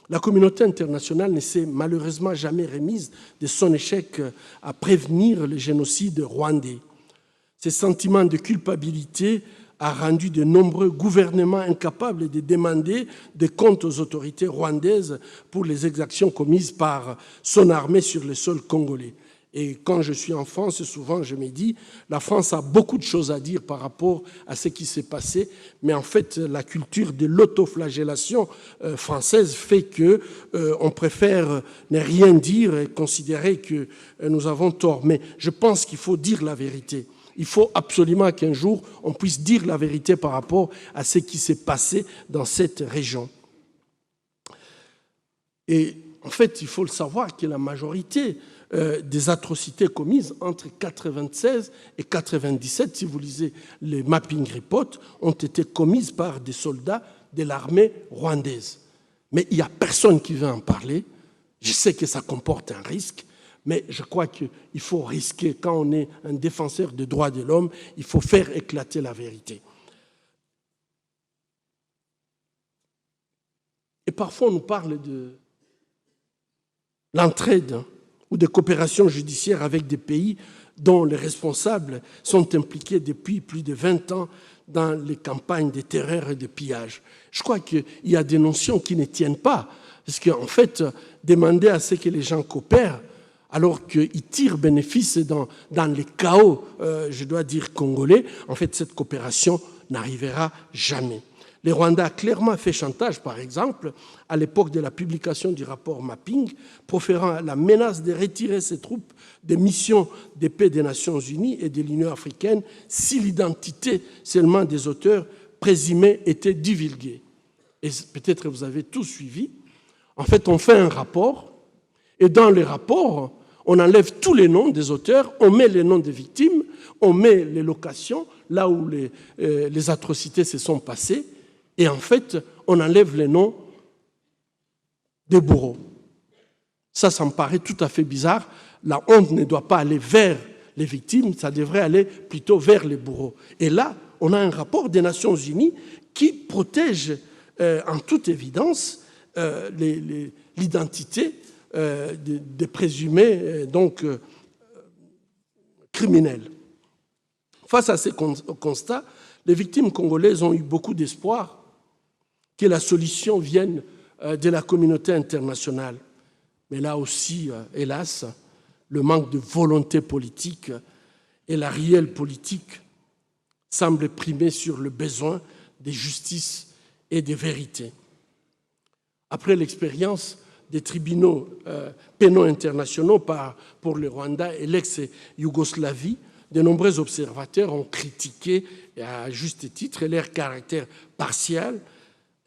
[SPEAKER 2] La communauté internationale ne s'est malheureusement jamais remise de son échec à prévenir le génocide rwandais. Ce sentiment de culpabilité a rendu de nombreux gouvernements incapables de demander des comptes aux autorités rwandaises pour les exactions commises par son armée sur le sol congolais. Et quand je suis en France, souvent je me dis, la France a beaucoup de choses à dire par rapport à ce qui s'est passé, mais en fait, la culture de l'autoflagellation française fait qu'on préfère ne rien dire et considérer que nous avons tort. Mais je pense qu'il faut dire la vérité. Il faut absolument qu'un jour, on puisse dire la vérité par rapport à ce qui s'est passé dans cette région. Et en fait, il faut le savoir que la majorité des atrocités commises entre 1996 et 1997, si vous lisez les mapping reports, ont été commises par des soldats de l'armée rwandaise. Mais il n'y a personne qui veut en parler. Je sais que ça comporte un risque, mais je crois qu'il faut risquer. Quand on est un défenseur des droits de l'homme, il faut faire éclater la vérité. Et parfois, on nous parle de l'entraide ou de coopération judiciaire avec des pays dont les responsables sont impliqués depuis plus de 20 ans dans les campagnes de terreur et de pillage. Je crois qu'il y a des notions qui ne tiennent pas, parce qu'en fait, demander à ce que les gens coopèrent, alors qu'ils tirent bénéfice dans les chaos, je dois dire, congolais, en fait, cette coopération n'arrivera jamais. Le Rwanda a clairement fait chantage, par exemple, à l'époque de la publication du rapport Mapping, proférant la menace de retirer ses troupes des missions de paix des Nations Unies et de l'Union africaine si l'identité seulement des auteurs présumés était divulguée. Et peut-être vous avez tout suivi. En fait, on fait un rapport, et dans le rapport, on enlève tous les noms des auteurs, on met les noms des victimes, on met les locations, là où les atrocités se sont passées, et en fait, on enlève les noms des bourreaux. Ça me paraît tout à fait bizarre. La honte ne doit pas aller vers les victimes, ça devrait aller plutôt vers les bourreaux. Et là, on a un rapport des Nations Unies qui protège en toute évidence l'identité des présumés criminels. Face à ces constats, les victimes congolaises ont eu beaucoup d'espoir que la solution vienne de la communauté internationale. Mais là aussi, hélas, le manque de volonté politique et la réelle politique semblent primer sur le besoin de justice et de vérité. Après l'expérience des tribunaux pénaux internationaux pour le Rwanda et l'ex-Yougoslavie, de nombreux observateurs ont critiqué, et à juste titre, leur caractère partial,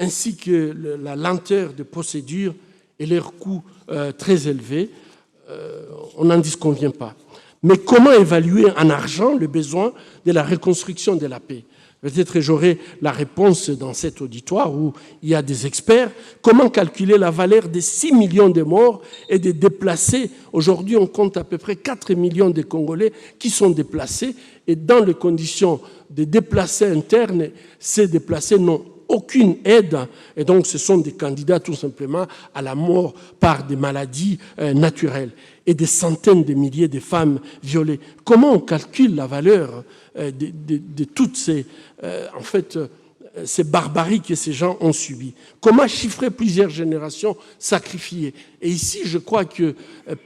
[SPEAKER 2] ainsi que la lenteur de procédure et leur coût très élevé. On n'en disconvient pas. Mais comment évaluer en argent le besoin de la reconstruction de la paix? Peut-être j'aurai la réponse dans cet auditoire où il y a des experts. Comment calculer la valeur des 6 millions de morts et des déplacés? Aujourd'hui, on compte à peu près 4 millions de Congolais qui sont déplacés. Et dans les conditions de déplacés internes, ces déplacés n'ont aucune aide. Et donc, ce sont des candidats tout simplement à la mort par des maladies naturelles. Et des centaines de milliers de femmes violées. Comment on calcule la valeur de toutes ces, ces barbaries que ces gens ont subies? Comment chiffrer plusieurs générations sacrifiées? Et ici, je crois que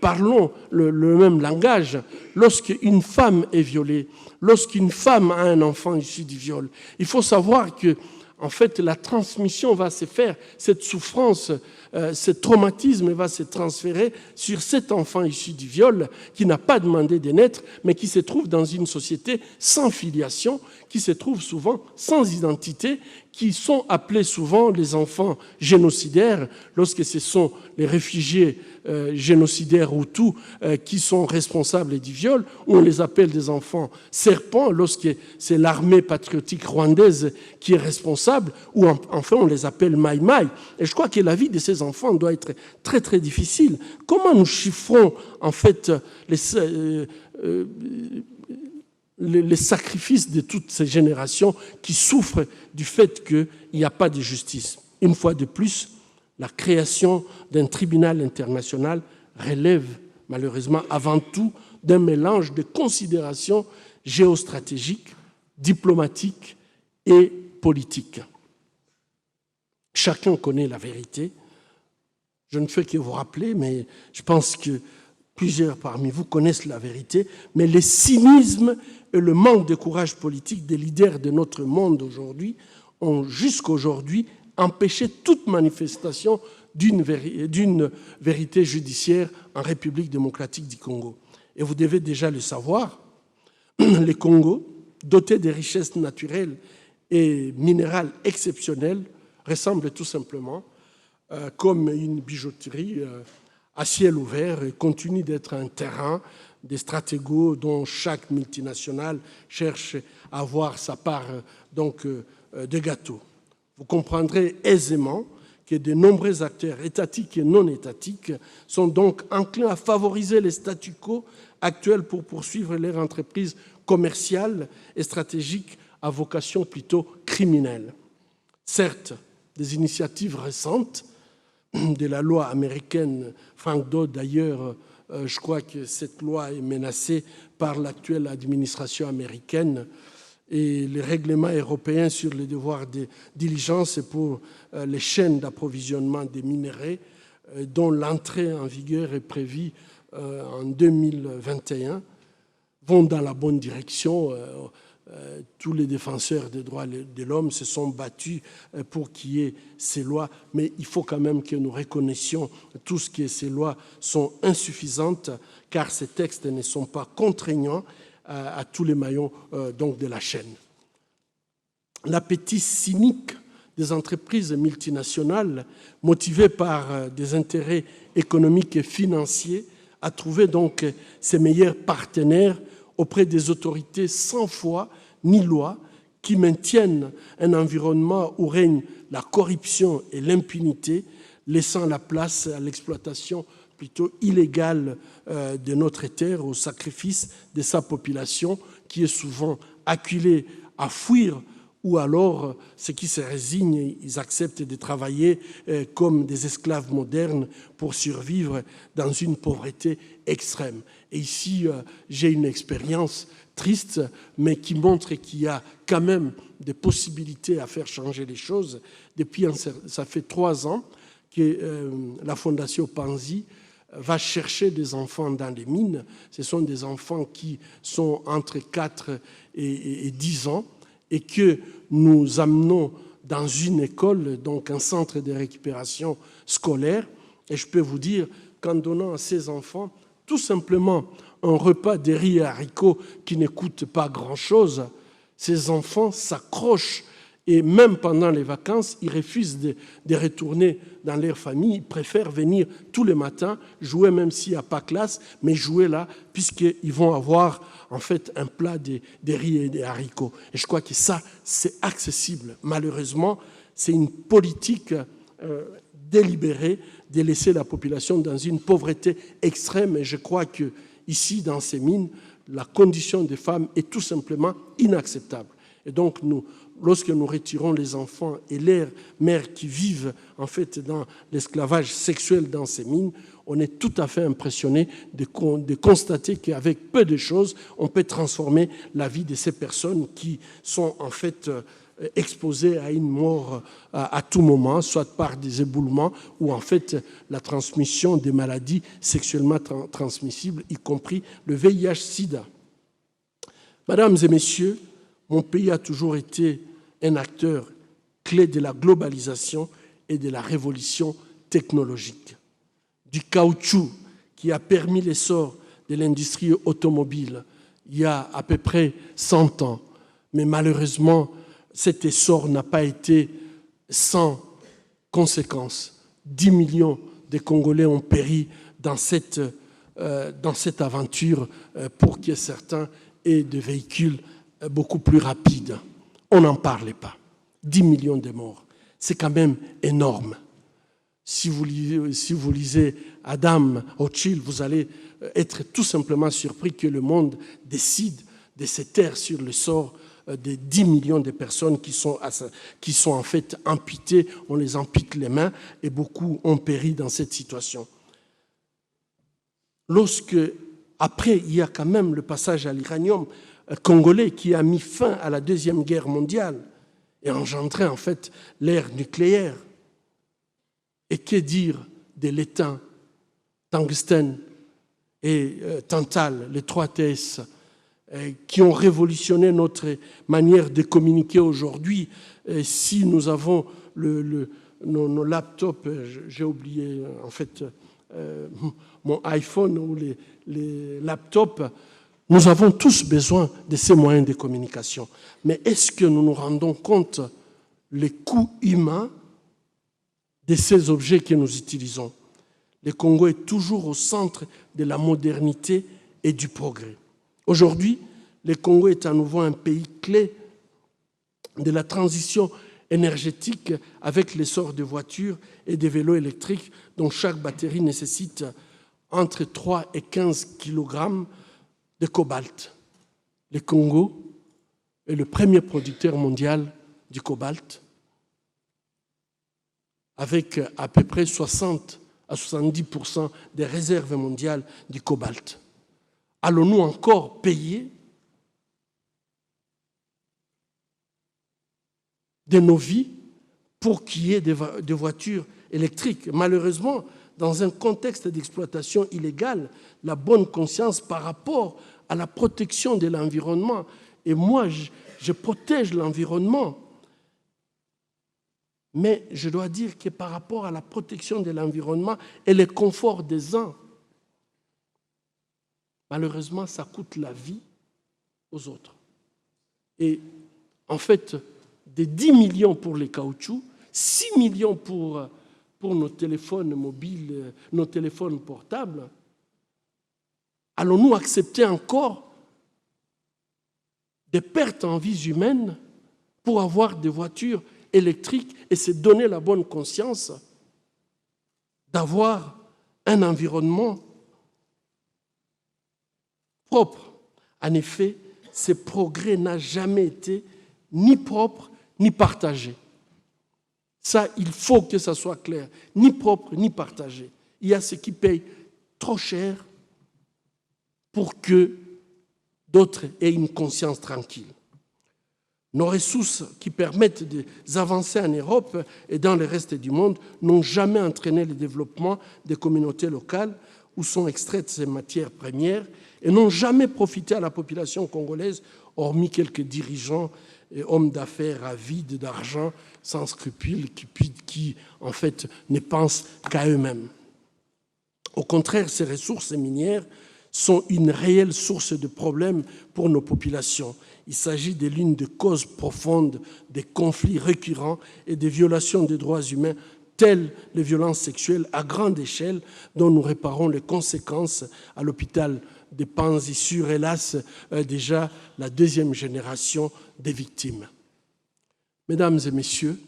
[SPEAKER 2] parlons le même langage. Lorsqu'une femme est violée, lorsqu'une femme a un enfant issu du viol, il faut savoir que en fait, la transmission va se faire, cette souffrance, ce traumatisme va se transférer sur cet enfant issu du viol qui n'a pas demandé de naître, mais qui se trouve dans une société sans filiation, qui se trouve souvent sans identité, qui sont appelés souvent les enfants génocidaires, lorsque ce sont les réfugiés génocidaires Hutus qui sont responsables du viol, ou on les appelle des enfants serpents, lorsque c'est l'armée patriotique rwandaise qui est responsable, ou enfin on les appelle maï-maï. Et je crois que la vie de ces enfants doit être très très difficile. Comment nous chiffrons en fait les sacrifices de toutes ces générations qui souffrent du fait qu'il n'y a pas de justice? Une fois de plus, la création d'un tribunal international relève malheureusement avant tout d'un mélange de considérations géostratégiques, diplomatiques et politiques. Chacun connaît la vérité. Je ne fais que vous rappeler, mais je pense que plusieurs parmi vous connaissent la vérité, mais le cynisme et le manque de courage politique des leaders de notre monde aujourd'hui ont jusqu'aujourd'hui empêché toute manifestation d'une vérité judiciaire en République démocratique du Congo. Et vous devez déjà le savoir, le Congo, doté de richesses naturelles et minérales exceptionnelles, ressemble tout simplement comme une bijouterie à ciel ouvert et continue d'être un terrain des stratégos dont chaque multinationale cherche à avoir sa part de gâteau. Vous comprendrez aisément que de nombreux acteurs étatiques et non étatiques sont donc enclins à favoriser les statu quo actuels pour poursuivre leur entreprise commerciale et stratégique à vocation plutôt criminelle. Certes, des initiatives récentes de la loi américaine, Frank Dodd d'ailleurs, je crois que cette loi est menacée par l'actuelle administration américaine, et les règlements européens sur les devoirs de diligence pour les chaînes d'approvisionnement des minerais, dont l'entrée en vigueur est prévue en 2021, vont dans la bonne direction. Tous les défenseurs des droits de l'homme se sont battus pour qu'il y ait ces lois, mais il faut quand même que nous reconnaissions tous que ces lois sont insuffisantes, car ces textes ne sont pas contraignants à tous les maillons de la chaîne. L'appétit cynique des entreprises multinationales, motivées par des intérêts économiques et financiers, a trouvé donc ses meilleurs partenaires auprès des autorités sans foi ni loi qui maintiennent un environnement où règne la corruption et l'impunité, laissant la place à l'exploitation plutôt illégale de notre terre, au sacrifice de sa population qui est souvent acculée à fuir, ou alors ceux qui se résignent, ils acceptent de travailler comme des esclaves modernes pour survivre dans une pauvreté extrême. Et ici, j'ai une expérience triste, mais qui montre qu'il y a quand même des possibilités à faire changer les choses. Depuis, ça fait 3 ans que la Fondation Panzi va chercher des enfants dans les mines. Ce sont des enfants qui sont entre 4 et 10 ans et que nous amenons dans une école, donc un centre de récupération scolaire. Et je peux vous dire qu'en donnant à ces enfants tout simplement un repas de riz et haricots qui ne coûte pas grand-chose, ces enfants s'accrochent. Et même pendant les vacances, ils refusent de retourner dans leur famille. Ils préfèrent venir tous les matins, jouer même s'il n'y a pas classe, mais jouer là, puisqu'ils vont avoir en fait un plat des riz et des haricots. Et je crois que ça, c'est accessible. Malheureusement, c'est une politique délibérée de laisser la population dans une pauvreté extrême. Et je crois que ici, dans ces mines, la condition des femmes est tout simplement inacceptable. Et donc, lorsque nous retirons les enfants et leurs mères qui vivent en fait dans l'esclavage sexuel dans ces mines, on est tout à fait impressionné de constater qu'avec peu de choses, on peut transformer la vie de ces personnes qui sont en fait exposées à une mort à tout moment, soit par des éboulements ou en fait la transmission des maladies sexuellement transmissibles, y compris le VIH-Sida. Mesdames et messieurs, mon pays a toujours été un acteur clé de la globalisation et de la révolution technologique. Du caoutchouc qui a permis l'essor de l'industrie automobile il y a à peu près 100 ans. Mais malheureusement, cet essor n'a pas été sans conséquences. 10 millions de Congolais ont péri dans cette aventure pour que certains aient des véhicules beaucoup plus rapides. On n'en parlait pas. 10 millions de morts. C'est quand même énorme. Si vous lisez Adam Rothschild, vous allez être tout simplement surpris que le monde décide de se taire sur le sort des 10 millions de personnes qui sont en fait amputées. On les ampute les mains et beaucoup ont péri dans cette situation. Après, il y a quand même le passage à l'uranium congolais qui a mis fin à la Deuxième Guerre mondiale et engendré en fait l'ère nucléaire. Et que dire de l'étain, tungstène et tantal, les 3 TS, qui ont révolutionné notre manière de communiquer aujourd'hui. Si nous avons nos laptops, j'ai oublié en fait mon iPhone ou les laptops, nous avons tous besoin de ces moyens de communication. Mais est-ce que nous nous rendons compte les coûts humains de ces objets que nous utilisons? Le Congo est toujours au centre de la modernité et du progrès. Aujourd'hui, le Congo est à nouveau un pays clé de la transition énergétique avec l'essor de voitures et de vélos électriques dont chaque batterie nécessite entre 3 et 15 kg de cobalt. Le Congo est le premier producteur mondial du cobalt, avec à peu près 60 à 70% des réserves mondiales du cobalt. Allons-nous encore payer de nos vies pour qu'il y ait des voitures électriques? Malheureusement, dans un contexte d'exploitation illégale, la bonne conscience par rapport à la protection de l'environnement, et moi je protège l'environnement, mais je dois dire que par rapport à la protection de l'environnement et le confort des uns, malheureusement, ça coûte la vie aux autres. Et en fait, des 10 millions pour les caoutchoucs, 6 millions pour nos téléphones mobiles, nos téléphones portables, allons-nous accepter encore des pertes en vies humaines pour avoir des voitures électriques et se donner la bonne conscience d'avoir un environnement propre? En effet, ce progrès n'a jamais été ni propre ni partagé. Ça, il faut que ça soit clair. Ni propre ni partagé. Il y a ceux qui payent trop cher pour que d'autres aient une conscience tranquille. Nos ressources qui permettent des avancées en Europe et dans le reste du monde n'ont jamais entraîné le développement des communautés locales où sont extraites ces matières premières et n'ont jamais profité à la population congolaise, hormis quelques dirigeants et hommes d'affaires avides d'argent, sans scrupules, qui en fait ne pensent qu'à eux-mêmes. Au contraire, ces ressources minières sont une réelle source de problèmes pour nos populations. Il s'agit de l'une des causes profondes des conflits récurrents et des violations des droits humains, telles les violences sexuelles à grande échelle dont nous réparons les conséquences à l'hôpital des Panzi sur, hélas, déjà la deuxième génération des victimes. Mesdames et messieurs,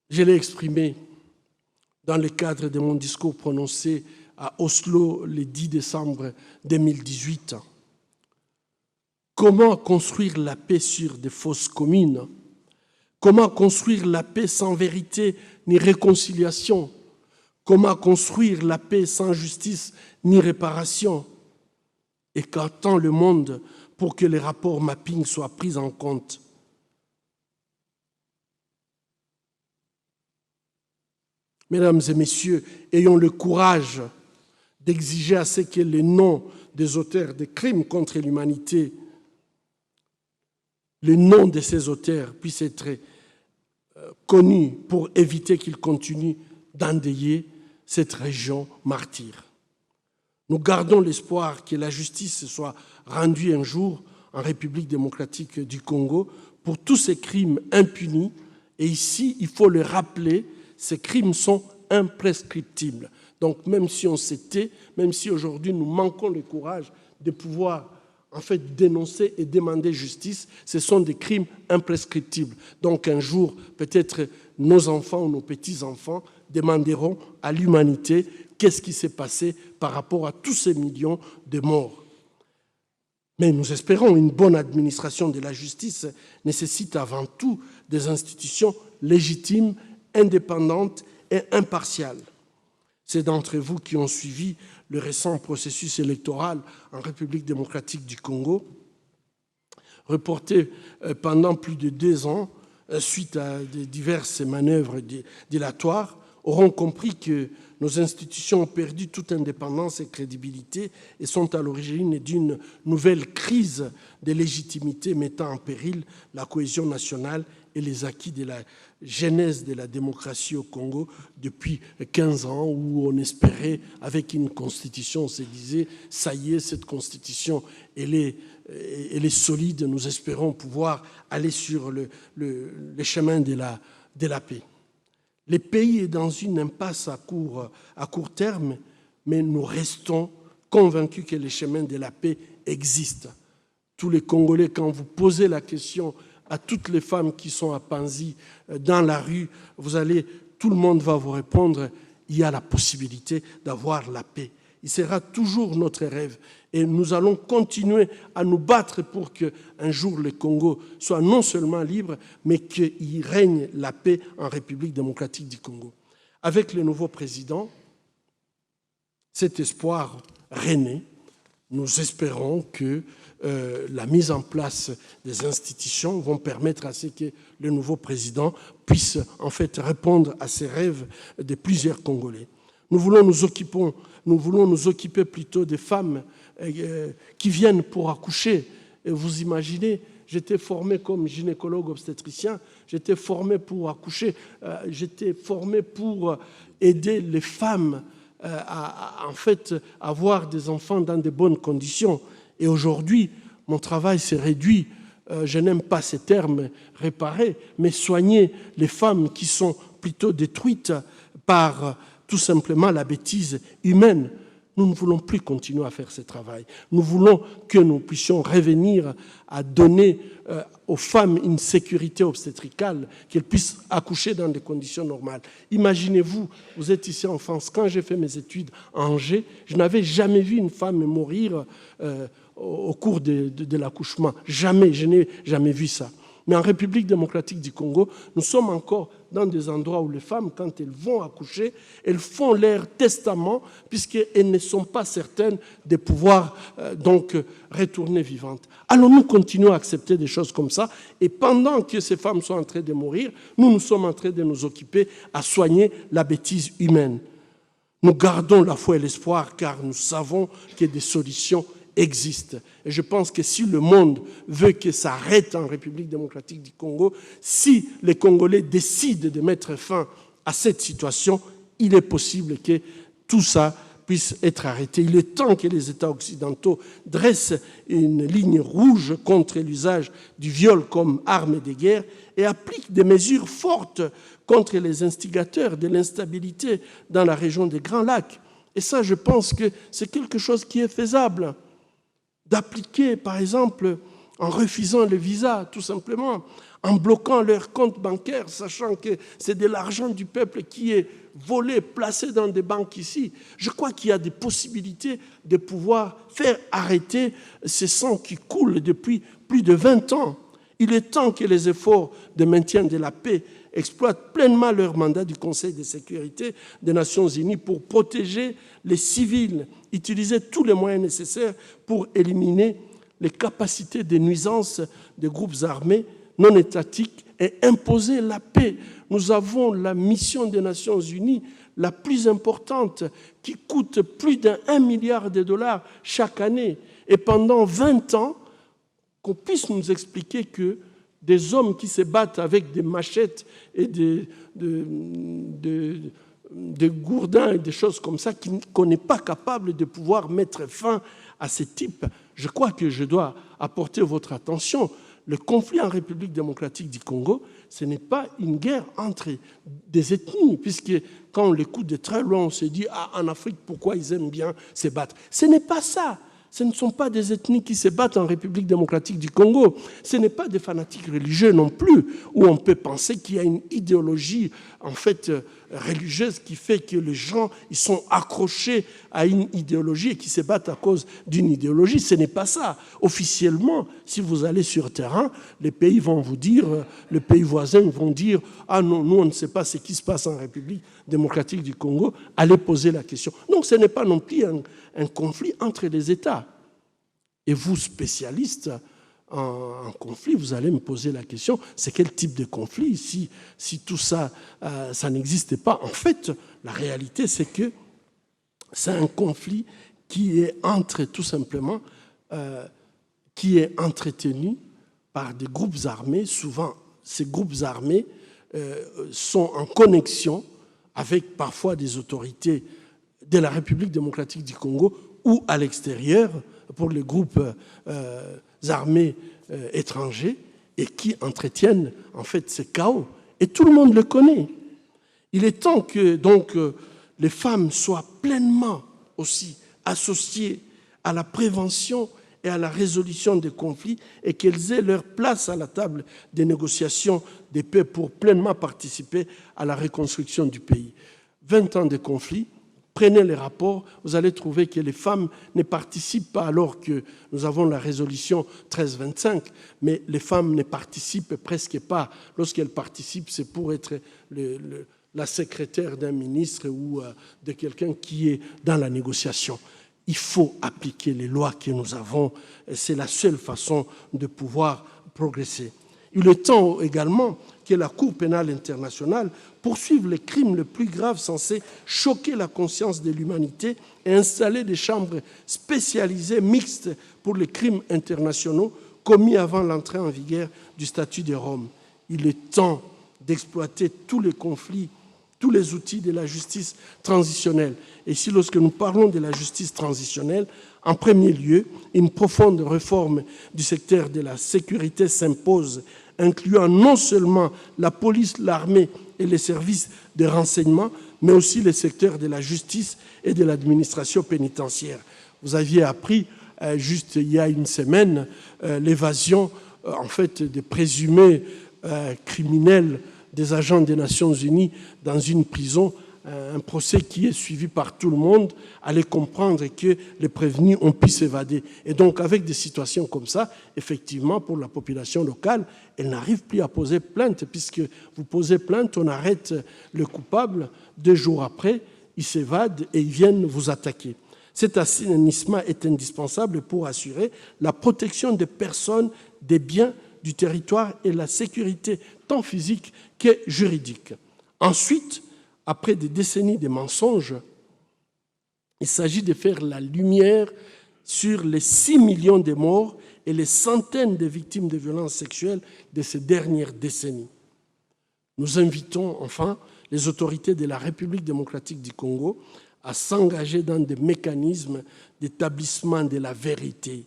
[SPEAKER 2] je l'ai exprimé dans le cadre de mon discours prononcé à Oslo le 10 décembre 2018. Comment construire la paix sur des fausses communes? Comment construire la paix sans vérité ni réconciliation? Comment construire la paix sans justice ni réparation? Et qu'attend le monde pour que les rapports mapping soient pris en compte? Mesdames et messieurs, ayons le courage d'exiger à ce que les noms des auteurs des crimes contre l'humanité, les noms de ces auteurs puissent être connus pour éviter qu'ils continuent d'endeuiller cette région martyre. Nous gardons l'espoir que la justice soit rendue un jour en République démocratique du Congo pour tous ces crimes impunis. Et ici, il faut le rappeler, ces crimes sont imprescriptibles. Donc même si on s'était, même si aujourd'hui nous manquons le courage de pouvoir en fait dénoncer et demander justice, ce sont des crimes imprescriptibles. Donc un jour, peut-être nos enfants ou nos petits-enfants demanderont à l'humanité qu'est-ce qui s'est passé par rapport à tous ces millions de morts. Mais nous espérons une bonne administration de la justice nécessite avant tout des institutions légitimes, indépendantes et impartiales. Ceux d'entre vous qui ont suivi le récent processus électoral en République démocratique du Congo, reporté pendant plus de 2 ans suite à de diverses manœuvres dilatoires, auront compris que nos institutions ont perdu toute indépendance et crédibilité et sont à l'origine d'une nouvelle crise de légitimité mettant en péril la cohésion nationale et les acquis de la genèse de la démocratie au Congo depuis 15 ans où on espérait, avec une constitution, on se disait, ça y est, cette constitution, elle est solide, nous espérons pouvoir aller sur le chemin de la paix. Le pays est dans une impasse à court terme, mais nous restons convaincus que le chemin de la paix existe. Tous les Congolais, quand vous posez la question à toutes les femmes qui sont à Panzi dans la rue, tout le monde va vous répondre, il y a la possibilité d'avoir la paix. Il sera toujours notre rêve et nous allons continuer à nous battre pour qu'un jour le Congo soit non seulement libre, mais qu'il règne la paix en République démocratique du Congo. Avec le nouveau président, cet espoir renaît. Nous espérons que la mise en place des institutions vont permettre à ce que le nouveau président puisse en fait répondre à ces rêves de plusieurs Congolais. Nous voulons nous occuper plutôt des femmes qui viennent pour accoucher. Et vous imaginez, j'étais formé comme gynécologue obstétricien, j'étais formé pour accoucher, j'étais formé pour aider les femmes à en fait avoir des enfants dans de bonnes conditions. Et aujourd'hui, mon travail s'est réduit, je n'aime pas ces termes, réparer, mais soigner les femmes qui sont plutôt détruites par tout simplement la bêtise humaine. Nous ne voulons plus continuer à faire ce travail. Nous voulons que nous puissions revenir à donner aux femmes une sécurité obstétricale, qu'elles puissent accoucher dans des conditions normales. Imaginez-vous, vous êtes ici en France, quand j'ai fait mes études à Angers, je n'avais jamais vu une femme mourir au cours de l'accouchement. Jamais, je n'ai jamais vu ça. Mais en République démocratique du Congo, nous sommes encore dans des endroits où les femmes, quand elles vont accoucher, elles font leur testament puisqu'elles ne sont pas certaines de pouvoir donc retourner vivantes. Allons-nous continuer à accepter des choses comme ça? Et pendant que ces femmes sont en train de mourir, nous sommes en train de nous occuper à soigner la bêtise humaine. Nous gardons la foi et l'espoir car nous savons que des solutions existent. Et je pense que si le monde veut que ça arrête en République démocratique du Congo, si les Congolais décident de mettre fin à cette situation, il est possible que tout ça puisse être arrêté. Il est temps que les États occidentaux dressent une ligne rouge contre l'usage du viol comme arme de guerre et appliquent des mesures fortes contre les instigateurs de l'instabilité dans la région des Grands Lacs. Et ça, je pense que c'est quelque chose qui est faisable. D'appliquer, par exemple, en refusant le visa, tout simplement, en bloquant leurs comptes bancaires, sachant que c'est de l'argent du peuple qui est volé, placé dans des banques ici. Je crois qu'il y a des possibilités de pouvoir faire arrêter ce sang qui coule depuis plus de 20 ans. Il est temps que les efforts de maintien de la paix exploitent pleinement leur mandat du Conseil de sécurité des Nations Unies pour protéger les civils, utiliser tous les moyens nécessaires pour éliminer les capacités de nuisance des groupes armés non étatiques et imposer la paix. Nous avons la mission des Nations Unies la plus importante qui coûte plus d'1 milliard de dollars chaque année. Et pendant 20 ans, qu'on puisse nous expliquer que des hommes qui se battent avec des machettes et des gourdins et des choses comme ça, qu'on n'est pas capable de pouvoir mettre fin à ces types. Je crois que je dois apporter votre attention. Le conflit en République démocratique du Congo, ce n'est pas une guerre entre des ethnies, puisque quand on l'écoute de très loin, on se dit « Ah, en Afrique, pourquoi ils aiment bien se battre ?» Ce n'est pas ça. Ce ne sont pas des ethnies qui se battent en République démocratique du Congo. Ce n'est pas des fanatiques religieux non plus, où on peut penser qu'il y a une idéologie en fait religieuse qui fait que les gens ils sont accrochés à une idéologie et qui se battent à cause d'une idéologie. Ce n'est pas ça. Officiellement, si vous allez sur le terrain, les pays vont vous dire, les pays voisins vont dire « Ah non, nous on ne sait pas ce qui se passe en République démocratique du Congo, allez poser la question. » Donc ce n'est pas non plus un conflit entre les États. Et vous, spécialistes en conflit, vous allez me poser la question, c'est quel type de conflit si tout ça, ça n'existait pas. En fait, la réalité, c'est que c'est un conflit qui est tout simplement, qui est entretenu par des groupes armés. Souvent, ces groupes armés sont en connexion avec parfois des autorités de la République démocratique du Congo ou à l'extérieur pour les groupes armés étrangers et qui entretiennent en fait ce chaos. Et tout le monde le connaît. Il est temps que donc les femmes soient pleinement aussi associées à la prévention et à la résolution des conflits et qu'elles aient leur place à la table des négociations des paix pour pleinement participer à la reconstruction du pays. 20 ans de conflits. Prenez les rapports, vous allez trouver que les femmes ne participent pas alors que nous avons la résolution 1325, mais les femmes ne participent presque pas. Lorsqu'elles participent, c'est pour être la secrétaire d'un ministre ou de quelqu'un qui est dans la négociation. Il faut appliquer les lois que nous avons, c'est la seule façon de pouvoir progresser. Il est temps également que la Cour pénale internationale poursuive les crimes les plus graves censés choquer la conscience de l'humanité et installer des chambres spécialisées mixtes pour les crimes internationaux commis avant l'entrée en vigueur du statut de Rome. Il est temps d'exploiter tous les conflits, tous les outils de la justice transitionnelle. Et ici, lorsque nous parlons de la justice transitionnelle, en premier lieu, une profonde réforme du secteur de la sécurité s'impose, incluant non seulement la police, l'armée et les services de renseignement, mais aussi les secteurs de la justice et de l'administration pénitentiaire. Vous aviez appris, juste il y a une semaine, l'évasion en fait, des présumés criminels des agents des Nations Unies dans une prison, un procès qui est suivi par tout le monde, allait comprendre que les prévenus ont pu s'évader. Et donc, avec des situations comme ça, effectivement, pour la population locale, elle n'arrive plus à poser plainte, puisque vous posez plainte, on arrête le coupable, 2 jours après, ils s'évadent et ils viennent vous attaquer. Cet assainissement est indispensable pour assurer la protection des personnes, des biens, du territoire et la sécurité tant physique que juridique. Ensuite, après des décennies de mensonges, il s'agit de faire la lumière sur les 6 millions de morts et les centaines de victimes de violences sexuelles de ces dernières décennies. Nous invitons enfin les autorités de la République démocratique du Congo à s'engager dans des mécanismes d'établissement de la vérité.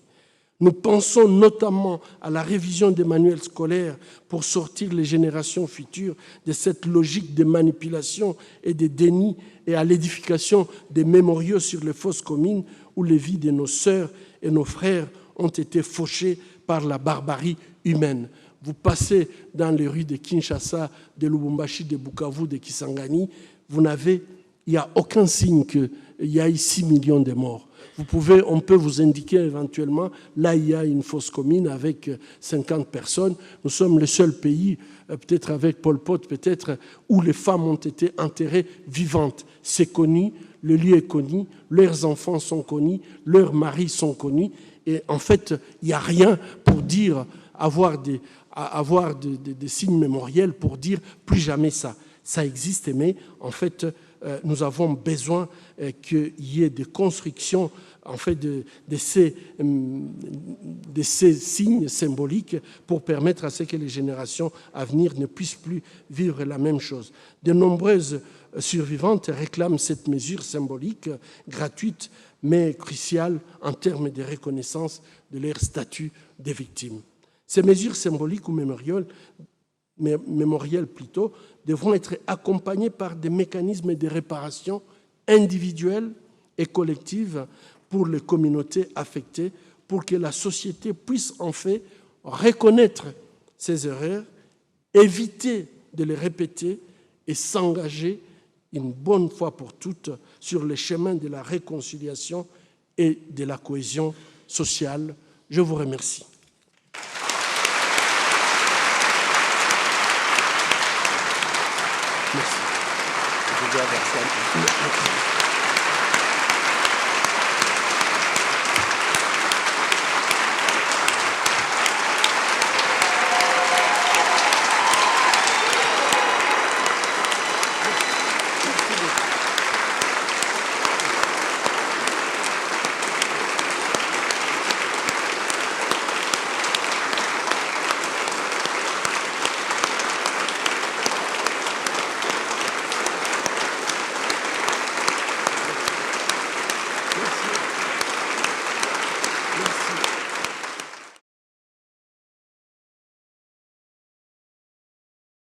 [SPEAKER 2] Nous pensons notamment à la révision des manuels scolaires pour sortir les générations futures de cette logique de manipulation et de déni et à l'édification des mémoriaux sur les fosses communes où les vies de nos sœurs et nos frères ont été fauchées par la barbarie humaine. Vous passez dans les rues de Kinshasa, de Lubumbashi, de Bukavu, de Kisangani, il n'y a aucun signe qu'il y a 6 millions de morts. On peut vous indiquer éventuellement, là il y a une fosse commune avec 50 personnes. Nous sommes le seul pays, peut-être avec Pol Pot, peut-être, où les femmes ont été enterrées vivantes. C'est connu, le lieu est connu, leurs enfants sont connus, leurs maris sont connus. Et en fait, il n'y a rien pour dire, avoir des signes mémoriels pour dire plus jamais ça. Ça existe, mais en fait, nous avons besoin qu'il y ait des constructions en fait, de ces signes symboliques pour permettre à ce que les générations à venir ne puissent plus vivre la même chose. De nombreuses survivantes réclament cette mesure symbolique gratuite, mais cruciale en termes de reconnaissance de leur statut de victime. Ces mesures symboliques ou mémorielles plutôt, devront être accompagnées par des mécanismes de réparation individuelle et collective pour les communautés affectées, pour que la société puisse en fait reconnaître ses erreurs, éviter de les répéter et s'engager une bonne fois pour toutes sur le chemin de la réconciliation et de la cohésion sociale. Je vous remercie. Merci.